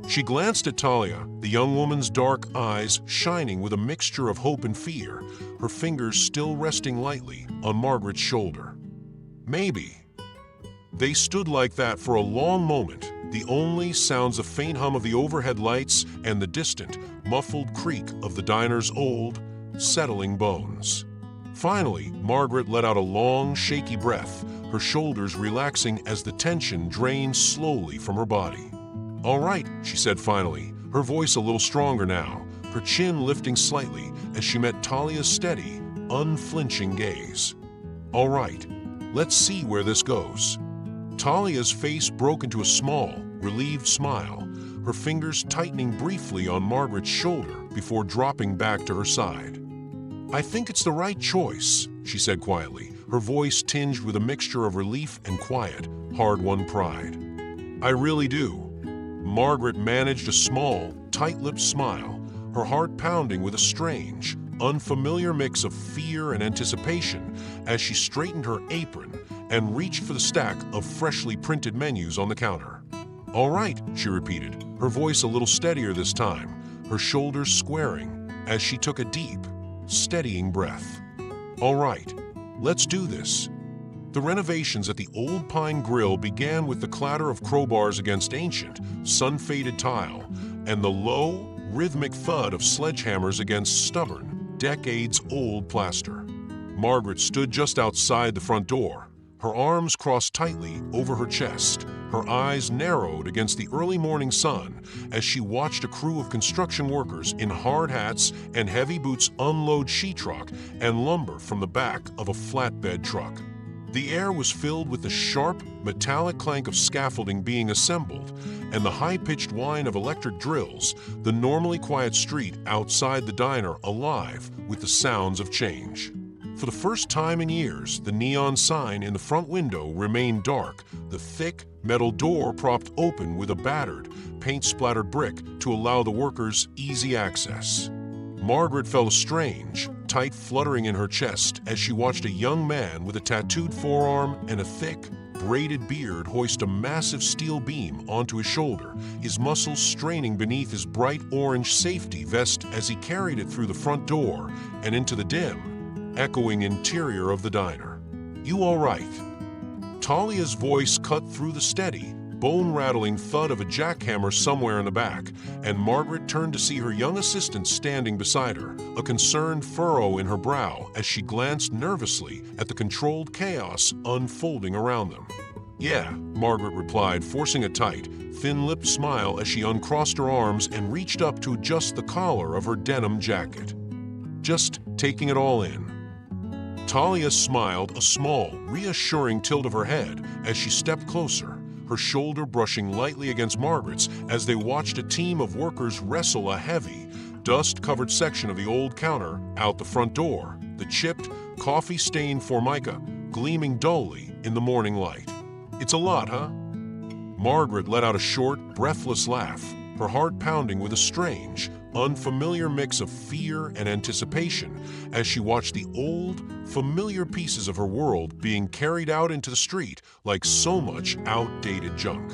She glanced at Talia, the young woman's dark eyes shining with a mixture of hope and fear, her fingers still resting lightly on Margaret's shoulder. "Maybe." They stood like that for a long moment, the only sounds the faint hum of the overhead lights and the distant, muffled creak of the diner's old, settling bones. Finally, Margaret let out a long, shaky breath, her shoulders relaxing as the tension drained slowly from her body. "All right," she said finally, her voice a little stronger now, her chin lifting slightly as she met Talia's steady, unflinching gaze. "All right, let's see where this goes." Talia's face broke into a small, relieved smile, her fingers tightening briefly on Margaret's shoulder before dropping back to her side. "I think it's the right choice," she said quietly, her voice tinged with a mixture of relief and quiet, hard-won pride. "I really do." Margaret managed a small, tight-lipped smile, her heart pounding with a strange, unfamiliar mix of fear and anticipation as she straightened her apron and reached for the stack of freshly printed menus on the counter. "All right," she repeated, her voice a little steadier this time, her shoulders squaring as she took a deep, steadying breath. "All right, let's do this." The renovations at the Old Pine Grill began with the clatter of crowbars against ancient, sun-faded tile and the low, rhythmic thud of sledgehammers against stubborn, decades-old plaster. Margaret stood just outside the front door, her arms crossed tightly over her chest, her eyes narrowed against the early morning sun as she watched a crew of construction workers in hard hats and heavy boots unload sheetrock and lumber from the back of a flatbed truck. The air was filled with the sharp, metallic clank of scaffolding being assembled and the high-pitched whine of electric drills, the normally quiet street outside the diner alive with the sounds of change. For the first time in years, the neon sign in the front window remained dark, the thick, metal door propped open with a battered, paint-splattered brick to allow the workers easy access. Margaret felt a strange, tight fluttering in her chest as she watched a young man with a tattooed forearm and a thick, braided beard hoist a massive steel beam onto his shoulder, his muscles straining beneath his bright orange safety vest as he carried it through the front door and into the dim, echoing interior of the diner. "You all right?" Talia's voice cut through the steady, bone-rattling thud of a jackhammer somewhere in the back, and Margaret turned to see her young assistant standing beside her, a concerned furrow in her brow as she glanced nervously at the controlled chaos unfolding around them. "Yeah," Margaret replied, forcing a tight, thin-lipped smile as she uncrossed her arms and reached up to adjust the collar of her denim jacket. "Just taking it all in." Talia smiled, a small, reassuring tilt of her head as she stepped closer, her shoulder brushing lightly against Margaret's as they watched a team of workers wrestle a heavy, dust-covered section of the old counter out the front door, the chipped, coffee-stained formica gleaming dully in the morning light. "It's a lot, huh?" Margaret let out a short, breathless laugh, her heart pounding with a strange, unfamiliar mix of fear and anticipation as she watched the old, familiar pieces of her world being carried out into the street like so much outdated junk.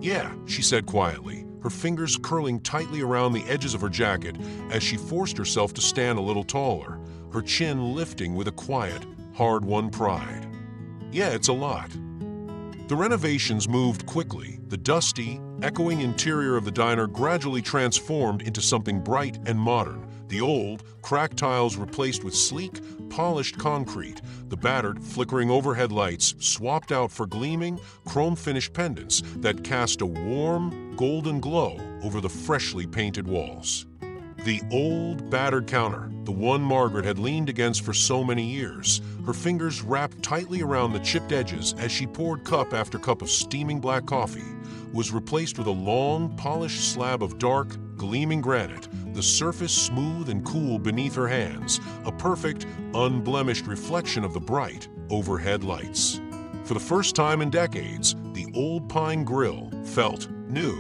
"Yeah," she said quietly, her fingers curling tightly around the edges of her jacket as she forced herself to stand a little taller, her chin lifting with a quiet, hard-won pride. "Yeah, it's a lot." The renovations moved quickly. The dusty, echoing interior of the diner gradually transformed into something bright and modern. The old, cracked tiles replaced with sleek, polished concrete, the battered, flickering overhead lights swapped out for gleaming, chrome-finished pendants that cast a warm, golden glow over the freshly painted walls. The old, battered counter, the one Margaret had leaned against for so many years, her fingers wrapped tightly around the chipped edges as she poured cup after cup of steaming black coffee, was replaced with a long, polished slab of dark, gleaming granite, the surface smooth and cool beneath her hands, a perfect, unblemished reflection of the bright, overhead lights. For the first time in decades, the old pine grill felt new.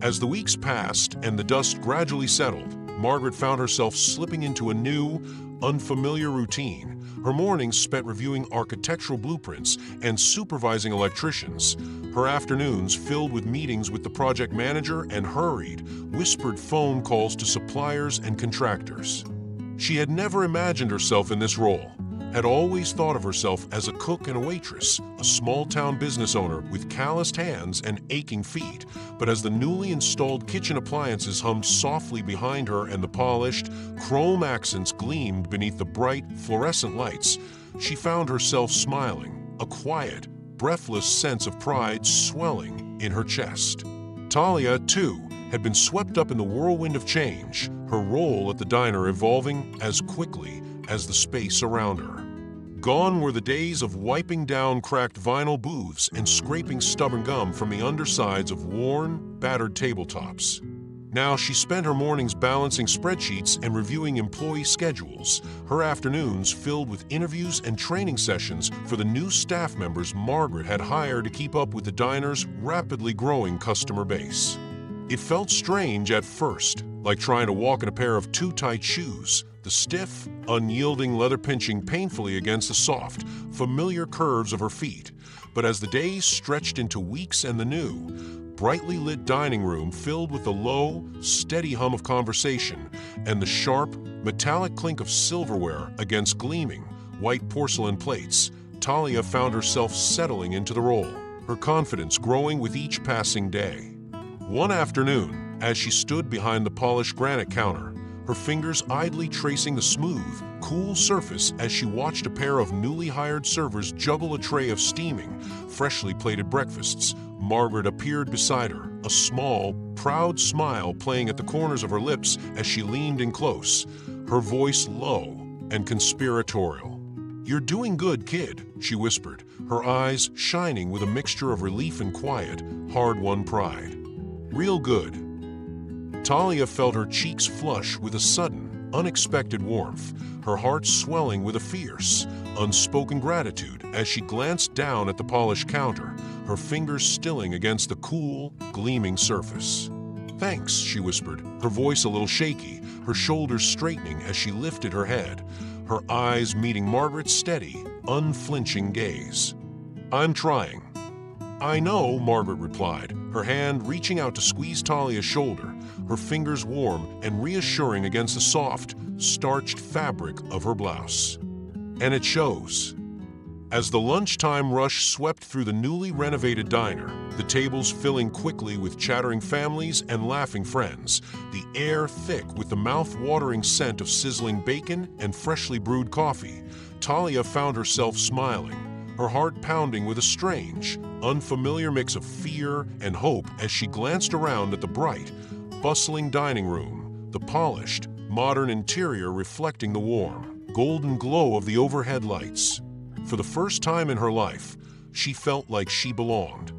As the weeks passed and the dust gradually settled, Margaret found herself slipping into a new, unfamiliar routine. Her mornings spent reviewing architectural blueprints and supervising electricians. Her afternoons filled with meetings with the project manager and hurried, whispered phone calls to suppliers and contractors. She had never imagined herself in this role, had always thought of herself as a cook and a waitress, a small-town business owner with calloused hands and aching feet. But as the newly installed kitchen appliances hummed softly behind her and the polished, chrome accents gleamed beneath the bright, fluorescent lights, she found herself smiling, a quiet, breathless sense of pride swelling in her chest. Talia, too, had been swept up in the whirlwind of change, her role at the diner evolving as quickly as the space around her. Gone were the days of wiping down cracked vinyl booths and scraping stubborn gum from the undersides of worn, battered tabletops. Now she spent her mornings balancing spreadsheets and reviewing employee schedules, her afternoons filled with interviews and training sessions for the new staff members Margaret had hired to keep up with the diner's rapidly growing customer base. It felt strange at first, like trying to walk in a pair of too tight shoes, the stiff, unyielding leather pinching painfully against the soft, familiar curves of her feet. But as the days stretched into weeks and the new, brightly lit dining room filled with the low, steady hum of conversation and the sharp, metallic clink of silverware against gleaming, white porcelain plates, Talia found herself settling into the role, her confidence growing with each passing day. One afternoon, as she stood behind the polished granite counter, her fingers idly tracing the smooth, cool surface as she watched a pair of newly hired servers juggle a tray of steaming, freshly plated breakfasts, Margaret appeared beside her, a small, proud smile playing at the corners of her lips as she leaned in close, her voice low and conspiratorial. "You're doing good, kid," she whispered, her eyes shining with a mixture of relief and quiet, hard-won pride. "Real good." Talia felt her cheeks flush with a sudden, unexpected warmth, her heart swelling with a fierce, unspoken gratitude as she glanced down at the polished counter, her fingers stilling against the cool, gleaming surface. "Thanks," she whispered, her voice a little shaky, her shoulders straightening as she lifted her head, her eyes meeting Margaret's steady, unflinching gaze. "I'm trying." "I know," Margaret replied, her hand reaching out to squeeze Talia's shoulder, her fingers warm and reassuring against the soft, starched fabric of her blouse. And it shows. As the lunchtime rush swept through the newly renovated diner, the tables filling quickly with chattering families and laughing friends, the air thick with the mouth-watering scent of sizzling bacon and freshly brewed coffee, Talia found herself smiling, her heart pounding with a strange, unfamiliar mix of fear and hope as she glanced around at the bright, bustling dining room, the polished, modern interior reflecting the warm, golden glow of the overhead lights. For the first time in her life, she felt like she belonged.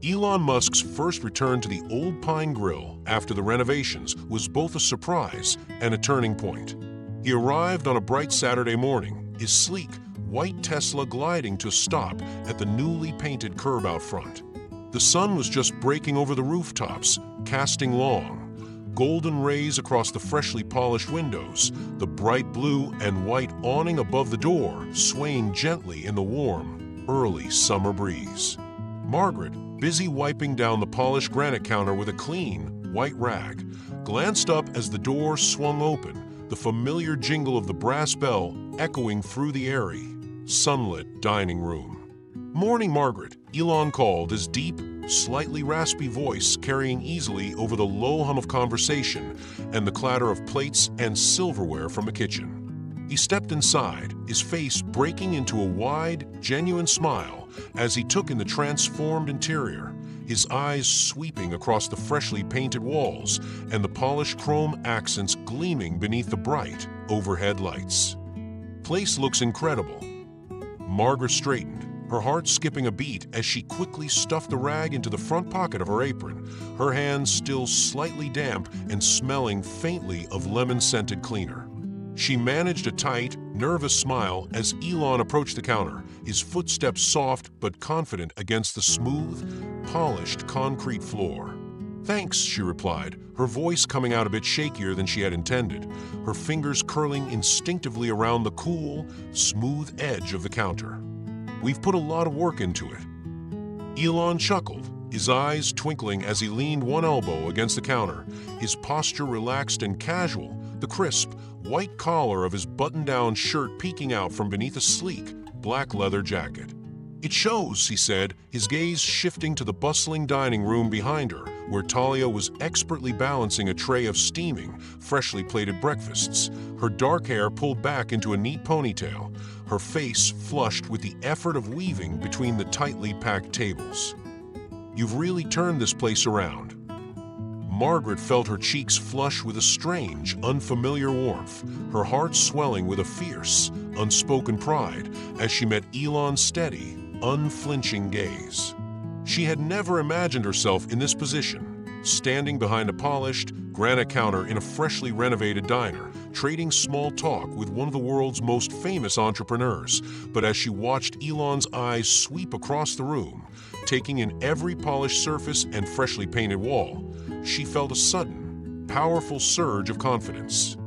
Elon Musk's first return to the old pine grill after the renovations was both a surprise and a turning point. He arrived on a bright Saturday morning, his sleek, white Tesla gliding to a stop at the newly painted curb out front. The The sun was just breaking over the rooftops, casting long, golden rays across the freshly polished windows, the bright blue and white awning above the door swaying gently in the warm, early summer breeze. Margaret, busy wiping down the polished granite counter with a clean, white rag, glanced up as the door swung open, the familiar jingle of the brass bell echoing through the airy, sunlit dining room. "Morning, Margaret," Elon called, his deep, slightly raspy voice carrying easily over the low hum of conversation and the clatter of plates and silverware from the kitchen. He stepped inside, his face breaking into a wide, genuine smile as he took in the transformed interior, his eyes sweeping across the freshly painted walls and the polished chrome accents gleaming beneath the bright, overhead lights. "Place looks incredible." Margaret straightened, her heart skipping a beat as she quickly stuffed the rag into the front pocket of her apron, her hands still slightly damp and smelling faintly of lemon-scented cleaner. She managed a tight, nervous smile as Elon approached the counter, his footsteps soft but confident against the smooth, polished concrete floor. "Thanks," she replied, her voice coming out a bit shakier than she had intended, her fingers curling instinctively around the cool, smooth edge of the counter. "We've put a lot of work into it." Elon chuckled, his eyes twinkling as he leaned one elbow against the counter, his posture relaxed and casual, the crisp, white collar of his button-down shirt peeking out from beneath a sleek, black leather jacket. "It shows," he said, his gaze shifting to the bustling dining room behind her, where Talia was expertly balancing a tray of steaming, freshly plated breakfasts, her dark hair pulled back into a neat ponytail, her face flushed with the effort of weaving between the tightly packed tables. "You've really turned this place around." Margaret felt her cheeks flush with a strange, unfamiliar warmth, her heart swelling with a fierce, unspoken pride as she met Elon's steady, unflinching gaze. She had never imagined herself in this position, standing behind a polished, granite counter in a freshly renovated diner, trading small talk with one of the world's most famous entrepreneurs. But as she watched Elon's eyes sweep across the room, taking in every polished surface and freshly painted wall, she felt a sudden, powerful surge of confidence.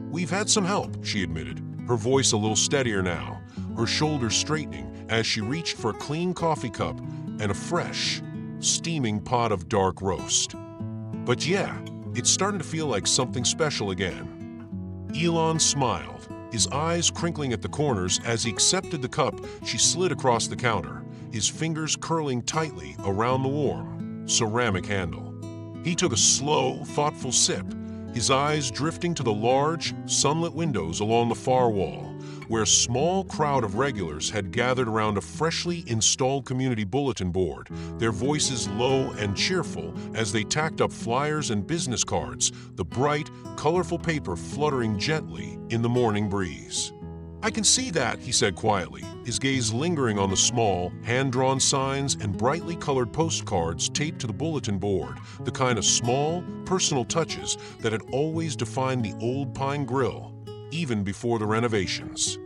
"We've had some help," she admitted, her voice a little steadier now, her shoulders straightening as she reached for a clean coffee cup and a fresh, steaming pot of dark roast. "But yeah, it's starting to feel like something special again." Elon smiled, his eyes crinkling at the corners as he accepted the cup she slid across the counter, his fingers curling tightly around the warm, ceramic handle. He took a slow, thoughtful sip, his eyes drifting to the large, sunlit windows along the far wall, where a small crowd of regulars had gathered around a freshly installed community bulletin board, their voices low and cheerful as they tacked up flyers and business cards, the bright, colorful paper fluttering gently in the morning breeze. "I can see that," he said quietly, his gaze lingering on the small, hand-drawn signs and brightly colored postcards taped to the bulletin board, the kind of small, personal touches that had always defined the old pine grill, even before the renovations.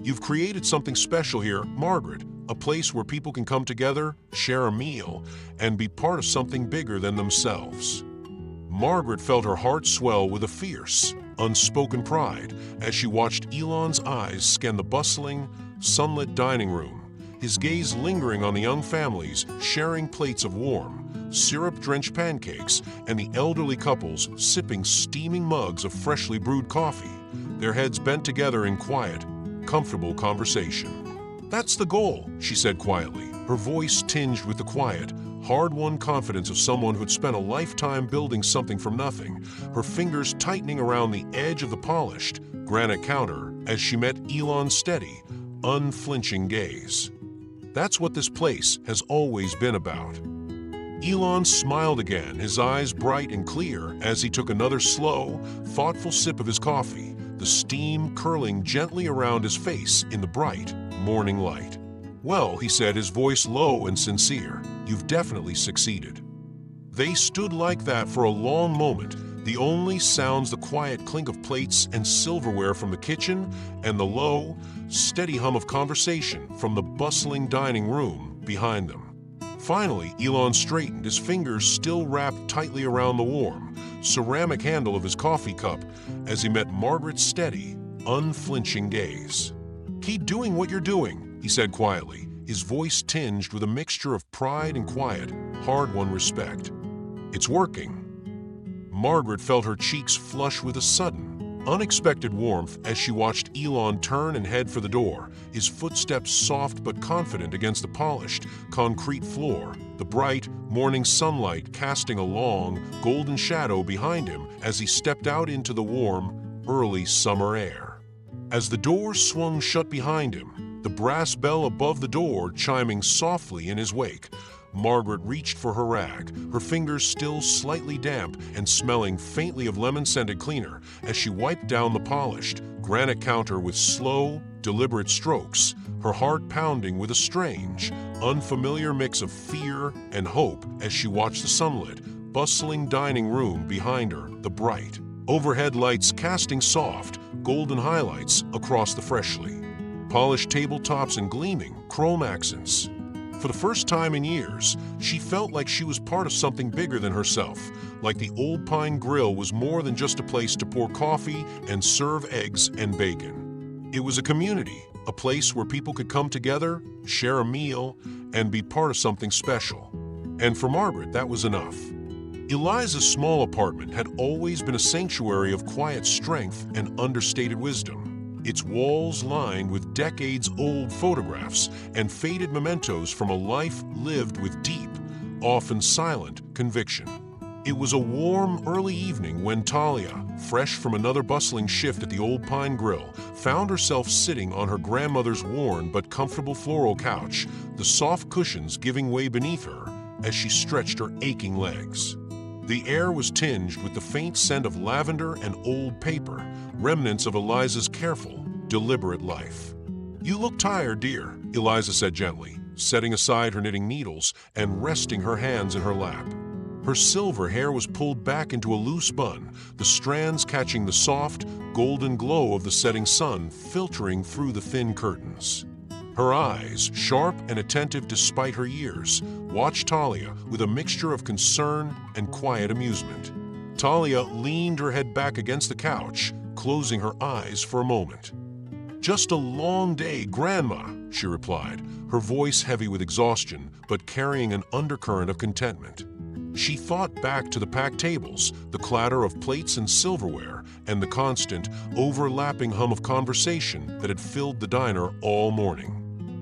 "You've created something special here, Margaret, a place where people can come together, share a meal, and be part of something bigger than themselves." Margaret felt her heart swell with a fierce, unspoken pride as she watched Elon's eyes scan the bustling, sunlit dining room, his gaze lingering on the young families sharing plates of warm, syrup-drenched pancakes and the elderly couples sipping steaming mugs of freshly brewed coffee, their heads bent together in quiet, comfortable conversation. "That's the goal," she said quietly, her voice tinged with the quiet, hard-won confidence of someone who'd spent a lifetime building something from nothing, her fingers tightening around the edge of the polished, granite counter as she met Elon's steady, unflinching gaze. "That's what this place has always been about." Elon smiled again, his eyes bright and clear as he took another slow, thoughtful sip of his coffee, the steam curling gently around his face in the bright morning light. "Well," he said, his voice low and sincere, "you've definitely succeeded." They stood like that for a long moment, the only sounds the quiet clink of plates and silverware from the kitchen and the low, steady hum of conversation from the bustling dining room behind them. Finally, Elon straightened, his fingers still wrapped tightly around the warm, ceramic handle of his coffee cup as he met Margaret's steady, unflinching gaze. "Keep doing what you're doing," he said quietly, his voice tinged with a mixture of pride and quiet, hard-won respect. "It's working." Margaret felt her cheeks flush with a sudden, unexpected warmth as she watched Elon turn and head for the door, his footsteps soft but confident against the polished, concrete floor, the bright, morning sunlight casting a long, golden shadow behind him as he stepped out into the warm, early summer air. As the door swung shut behind him, the brass bell above the door chiming softly in his wake, Margaret reached for her rag, her fingers still slightly damp and smelling faintly of lemon-scented cleaner as she wiped down the polished, granite counter with slow, deliberate strokes, her heart pounding with a strange, unfamiliar mix of fear and hope as she watched the sunlit, bustling dining room behind her, the bright, overhead lights casting soft, golden highlights across the freshly polished tabletops and gleaming chrome accents. For the first time in years, she felt like she was part of something bigger than herself, like the Old Pine Grill was more than just a place to pour coffee and serve eggs and bacon. It was a community, a place where people could come together, share a meal, and be part of something special. And for Margaret, that was enough. Eliza's small apartment had always been a sanctuary of quiet strength and understated wisdom. Its walls lined with decades-old photographs and faded mementos from a life lived with deep, often silent, conviction. It was a warm, early evening when Talia, fresh from another bustling shift at the Old Pine Grill, found herself sitting on her grandmother's worn but comfortable floral couch, the soft cushions giving way beneath her as she stretched her aching legs. The air was tinged with the faint scent of lavender and old paper, remnants of Eliza's careful, deliberate life. "You look tired, dear," Eliza said gently, setting aside her knitting needles and resting her hands in her lap. Her silver hair was pulled back into a loose bun, the strands catching the soft, golden glow of the setting sun filtering through the thin curtains. Her eyes, sharp and attentive despite her years, watched Talia with a mixture of concern and quiet amusement. Talia leaned her head back against the couch, closing her eyes for a moment. "Just a long day, Grandma," she replied, her voice heavy with exhaustion but carrying an undercurrent of contentment. She thought back to the packed tables, the clatter of plates and silverware, and the constant, overlapping hum of conversation that had filled the diner all morning.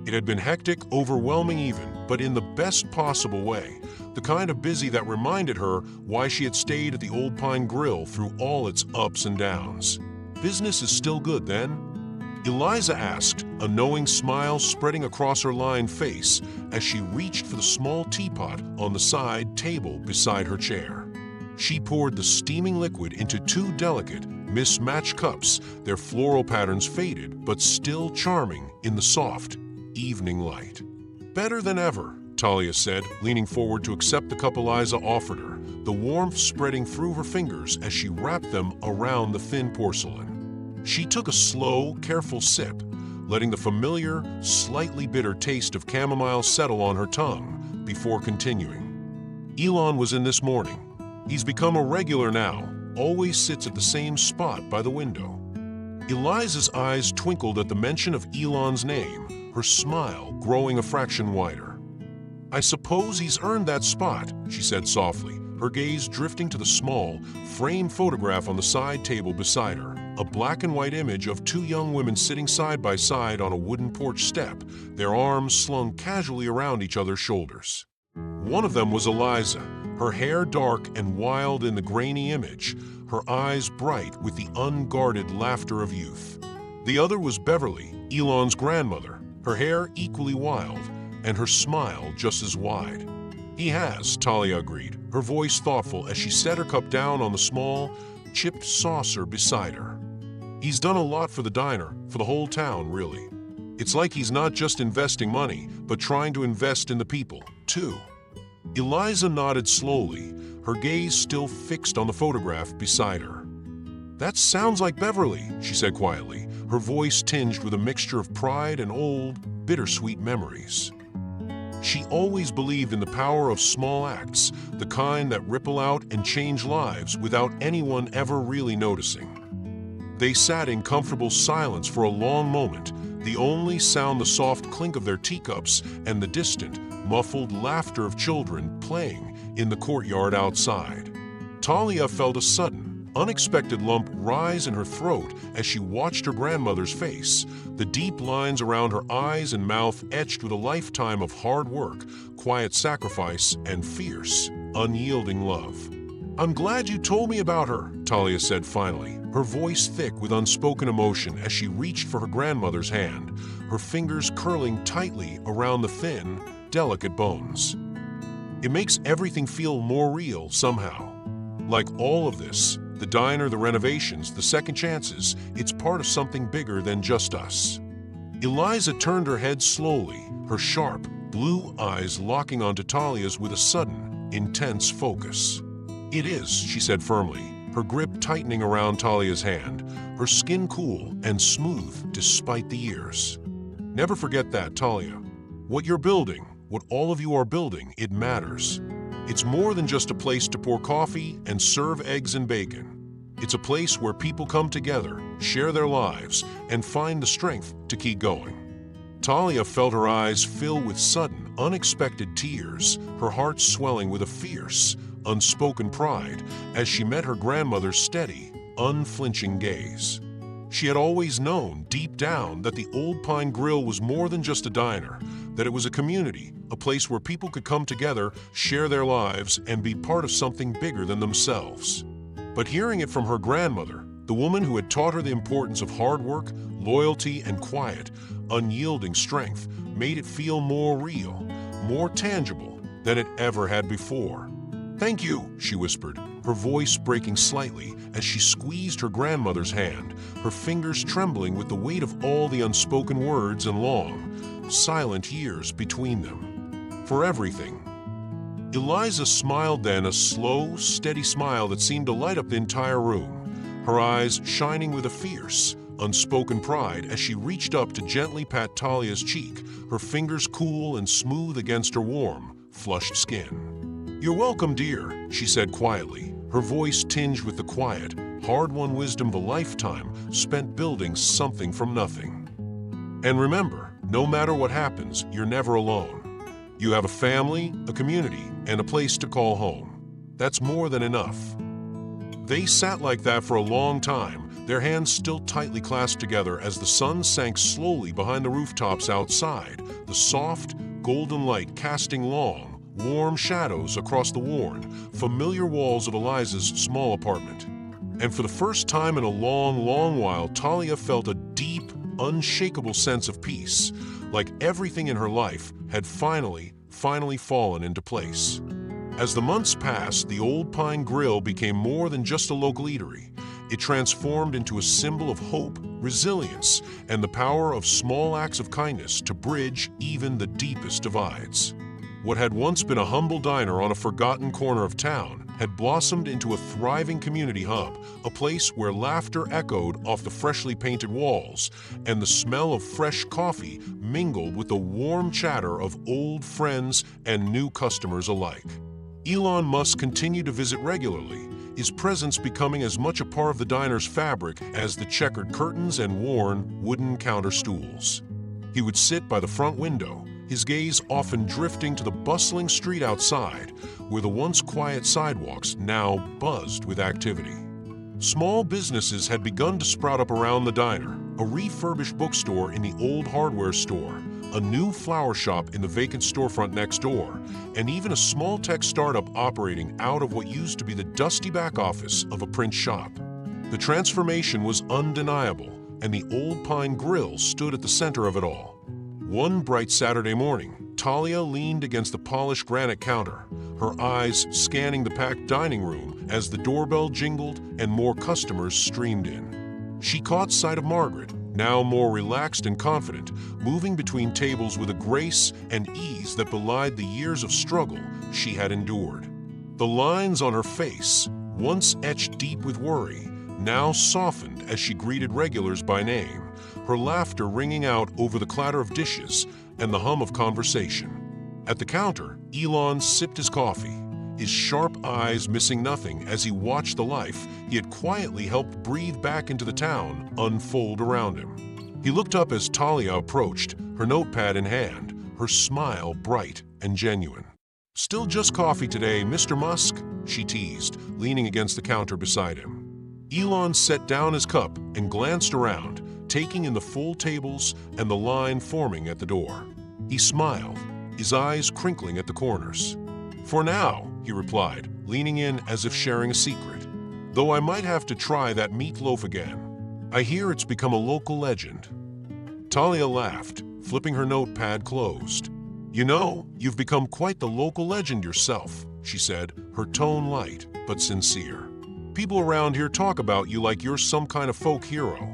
It had been hectic, overwhelming even, but in the best possible way, the kind of busy that reminded her why she had stayed at the Old Pine Grill through all its ups and downs. "Business is still good, then?" Eliza asked, a knowing smile spreading across her lined face as she reached for the small teapot on the side table beside her chair. She poured the steaming liquid into two delicate, mismatched cups, their floral patterns faded but still charming in the soft, evening light. "Better than ever," Talia said, leaning forward to accept the cup Eliza offered her, the warmth spreading through her fingers as she wrapped them around the thin porcelain. She took a slow, careful sip, letting the familiar, slightly bitter taste of chamomile settle on her tongue before continuing. "Elon was in this morning. He's become a regular now, always sits at the same spot by the window." Eliza's eyes twinkled at the mention of Elon's name, her smile growing a fraction wider. "I suppose he's earned that spot," she said softly, her gaze drifting to the small, framed photograph on the side table beside her, a black and white image of two young women sitting side by side on a wooden porch step, their arms slung casually around each other's shoulders. One of them was Eliza, her hair dark and wild in the grainy image, her eyes bright with the unguarded laughter of youth. The other was Beverly, Elon's grandmother, her hair equally wild, and her smile just as wide. "He has," Talia agreed, her voice thoughtful as she set her cup down on the small, chipped saucer beside her. "He's done a lot for the diner, for the whole town, really. It's like he's not just investing money, but trying to invest in the people, too." Eliza nodded slowly, her gaze still fixed on the photograph beside her. "That sounds like Beverly," she said quietly, her voice tinged with a mixture of pride and old, bittersweet memories. She always believed in the power of small acts, the kind that ripple out and change lives without anyone ever really noticing. They sat in comfortable silence for a long moment, the only sound the soft clink of their teacups and the distant, muffled laughter of children playing in the courtyard outside. Talia felt a sudden, unexpected lump rise in her throat as she watched her grandmother's face, the deep lines around her eyes and mouth etched with a lifetime of hard work, quiet sacrifice, and fierce, unyielding love. "I'm glad you told me about her," Talia said finally, her voice thick with unspoken emotion as she reached for her grandmother's hand, her fingers curling tightly around the thin, delicate bones. "It makes everything feel more real somehow. Like all of this, the diner, the renovations, the second chances, it's part of something bigger than just us." Eliza turned her head slowly, her sharp, blue eyes locking onto Talia's with a sudden, intense focus. "It is," she said firmly, her grip tightening around Talia's hand, her skin cool and smooth despite the years. "Never forget that, Talia. What you're building, what all of you are building, it matters. It's more than just a place to pour coffee and serve eggs and bacon. It's a place where people come together, share their lives, and find the strength to keep going." Talia felt her eyes fill with sudden, unexpected tears, her heart swelling with a fierce, unspoken pride as she met her grandmother's steady, unflinching gaze. She had always known, deep down, that the Old Pine Grill was more than just a diner, that it was a community, a place where people could come together, share their lives, and be part of something bigger than themselves. But hearing it from her grandmother, the woman who had taught her the importance of hard work, loyalty, and quiet, unyielding strength, made it feel more real, more tangible than it ever had before. "Thank you," she whispered, her voice breaking slightly as she squeezed her grandmother's hand, her fingers trembling with the weight of all the unspoken words and long, silent years between them. "For everything." Eliza smiled then, a slow, steady smile that seemed to light up the entire room, her eyes shining with a fierce, unspoken pride as she reached up to gently pat Talia's cheek, her fingers cool and smooth against her warm, flushed skin. "You're welcome, dear," she said quietly, her voice tinged with the quiet, hard-won wisdom of a lifetime spent building something from nothing. "And remember, no matter what happens, you're never alone. You have a family, a community, and a place to call home. That's more than enough." They sat like that for a long time, their hands still tightly clasped together as the sun sank slowly behind the rooftops outside, the soft, golden light casting long, warm shadows across the worn, familiar walls of Eliza's small apartment. And for the first time in a long, long while, Talia felt a deep, unshakable sense of peace, like everything in her life had finally fallen into place. As the months passed, the Old Pine Grill became more than just a local eatery. It transformed into a symbol of hope, resilience, and the power of small acts of kindness to bridge even the deepest divides. What had once been a humble diner on a forgotten corner of town had blossomed into a thriving community hub, a place where laughter echoed off the freshly painted walls, and the smell of fresh coffee mingled with the warm chatter of old friends and new customers alike. Elon Musk continued to visit regularly, his presence becoming as much a part of the diner's fabric as the checkered curtains and worn wooden counter stools. He would sit by the front window, his gaze often drifting to the bustling street outside, where the once quiet sidewalks now buzzed with activity. Small businesses had begun to sprout up around the diner, a refurbished bookstore in the old hardware store, a new flower shop in the vacant storefront next door, and even a small tech startup operating out of what used to be the dusty back office of a print shop. The transformation was undeniable, and the Old Pine Grill stood at the center of it all. One bright Saturday morning, Talia leaned against the polished granite counter, her eyes scanning the packed dining room as the doorbell jingled and more customers streamed in. She caught sight of Margaret, now more relaxed and confident, moving between tables with a grace and ease that belied the years of struggle she had endured. The lines on her face, once etched deep with worry, now softened as she greeted regulars by name, her laughter ringing out over the clatter of dishes and the hum of conversation. At the counter, Elon sipped his coffee, his sharp eyes missing nothing as he watched the life he had quietly helped breathe back into the town unfold around him. He looked up as Talia approached, her notepad in hand, her smile bright and genuine. "Still just coffee today, Mr. Musk," she teased, leaning against the counter beside him. Elon set down his cup and glanced around, taking in the full tables and the line forming at the door. He smiled, his eyes crinkling at the corners. "For now," he replied, leaning in as if sharing a secret. "Though I might have to try that meatloaf again. I hear it's become a local legend." Talia laughed, flipping her notepad closed. "You know, you've become quite the local legend yourself," she said, her tone light but sincere. "People around here talk about you like you're some kind of folk hero."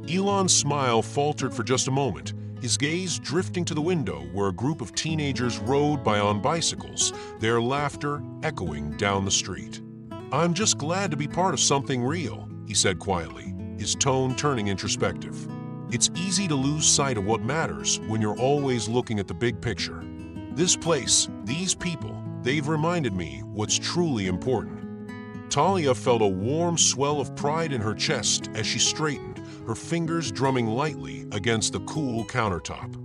Elon's smile faltered for just a moment, his gaze drifting to the window where a group of teenagers rode by on bicycles, their laughter echoing down the street. "I'm just glad to be part of something real," he said quietly, his tone turning introspective. "It's easy to lose sight of what matters when you're always looking at the big picture. This place, these people, they've reminded me what's truly important." Talia felt a warm swell of pride in her chest as she straightened, her fingers drumming lightly against the cool countertop.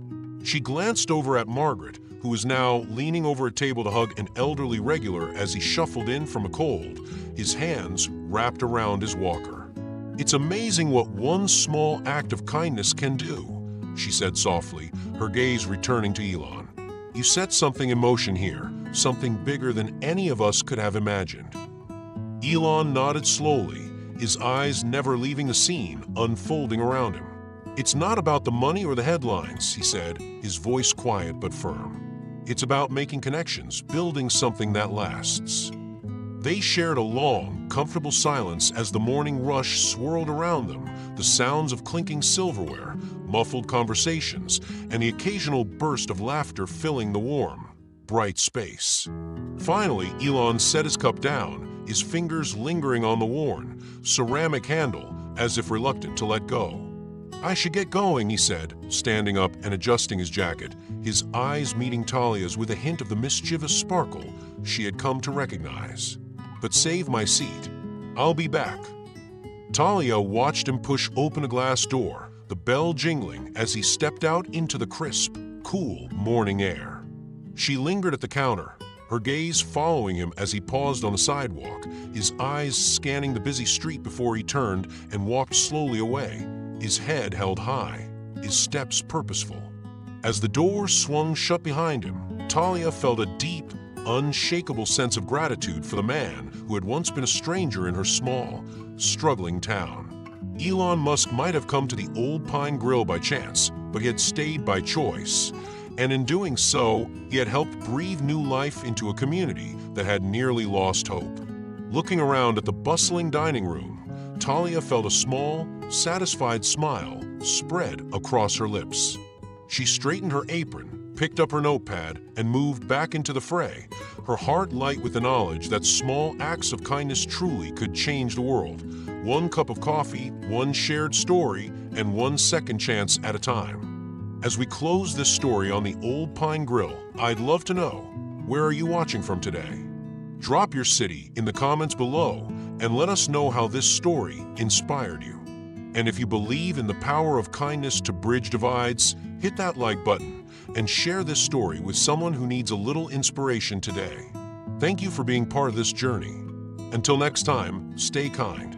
She glanced over at Margaret, who was now leaning over a table to hug an elderly regular as he shuffled in from a cold, his hands wrapped around his walker. "It's amazing what one small act of kindness can do," she said softly, her gaze returning to Elon. "You set something in motion here, something bigger than any of us could have imagined." Elon nodded slowly, his eyes never leaving the scene unfolding around him. "It's not about the money or the headlines," he said, his voice quiet but firm. "It's about making connections, building something that lasts." They shared a long, comfortable silence as the morning rush swirled around them, the sounds of clinking silverware, muffled conversations, and the occasional burst of laughter filling the warm, bright space. Finally, Elon set his cup down, his fingers lingering on the worn, ceramic handle as if reluctant to let go. "I should get going," he said, standing up and adjusting his jacket, his eyes meeting Talia's with a hint of the mischievous sparkle she had come to recognize. "But save my seat. I'll be back." Talia watched him push open a glass door, the bell jingling as he stepped out into the crisp, cool morning air. She lingered at the counter, her gaze following him as he paused on the sidewalk, his eyes scanning the busy street before he turned and walked slowly away, his head held high, his steps purposeful. As the door swung shut behind him, Talia felt a deep, unshakable sense of gratitude for the man who had once been a stranger in her small, struggling town. Elon Musk might have come to the Old Pine Grill by chance, but he had stayed by choice. And in doing so, he had helped breathe new life into a community that had nearly lost hope. Looking around at the bustling dining room, Talia felt a small, satisfied smile spread across her lips. She straightened her apron, picked up her notepad, and moved back into the fray, her heart light with the knowledge that small acts of kindness truly could change the world. One cup of coffee, one shared story, and one second chance at a time. As we close this story on the Old Pine Grill, I'd love to know, where are you watching from today? Drop your city in the comments below and let us know how this story inspired you. And if you believe in the power of kindness to bridge divides, hit that like button and share this story with someone who needs a little inspiration today. Thank you for being part of this journey. Until next time, stay kind.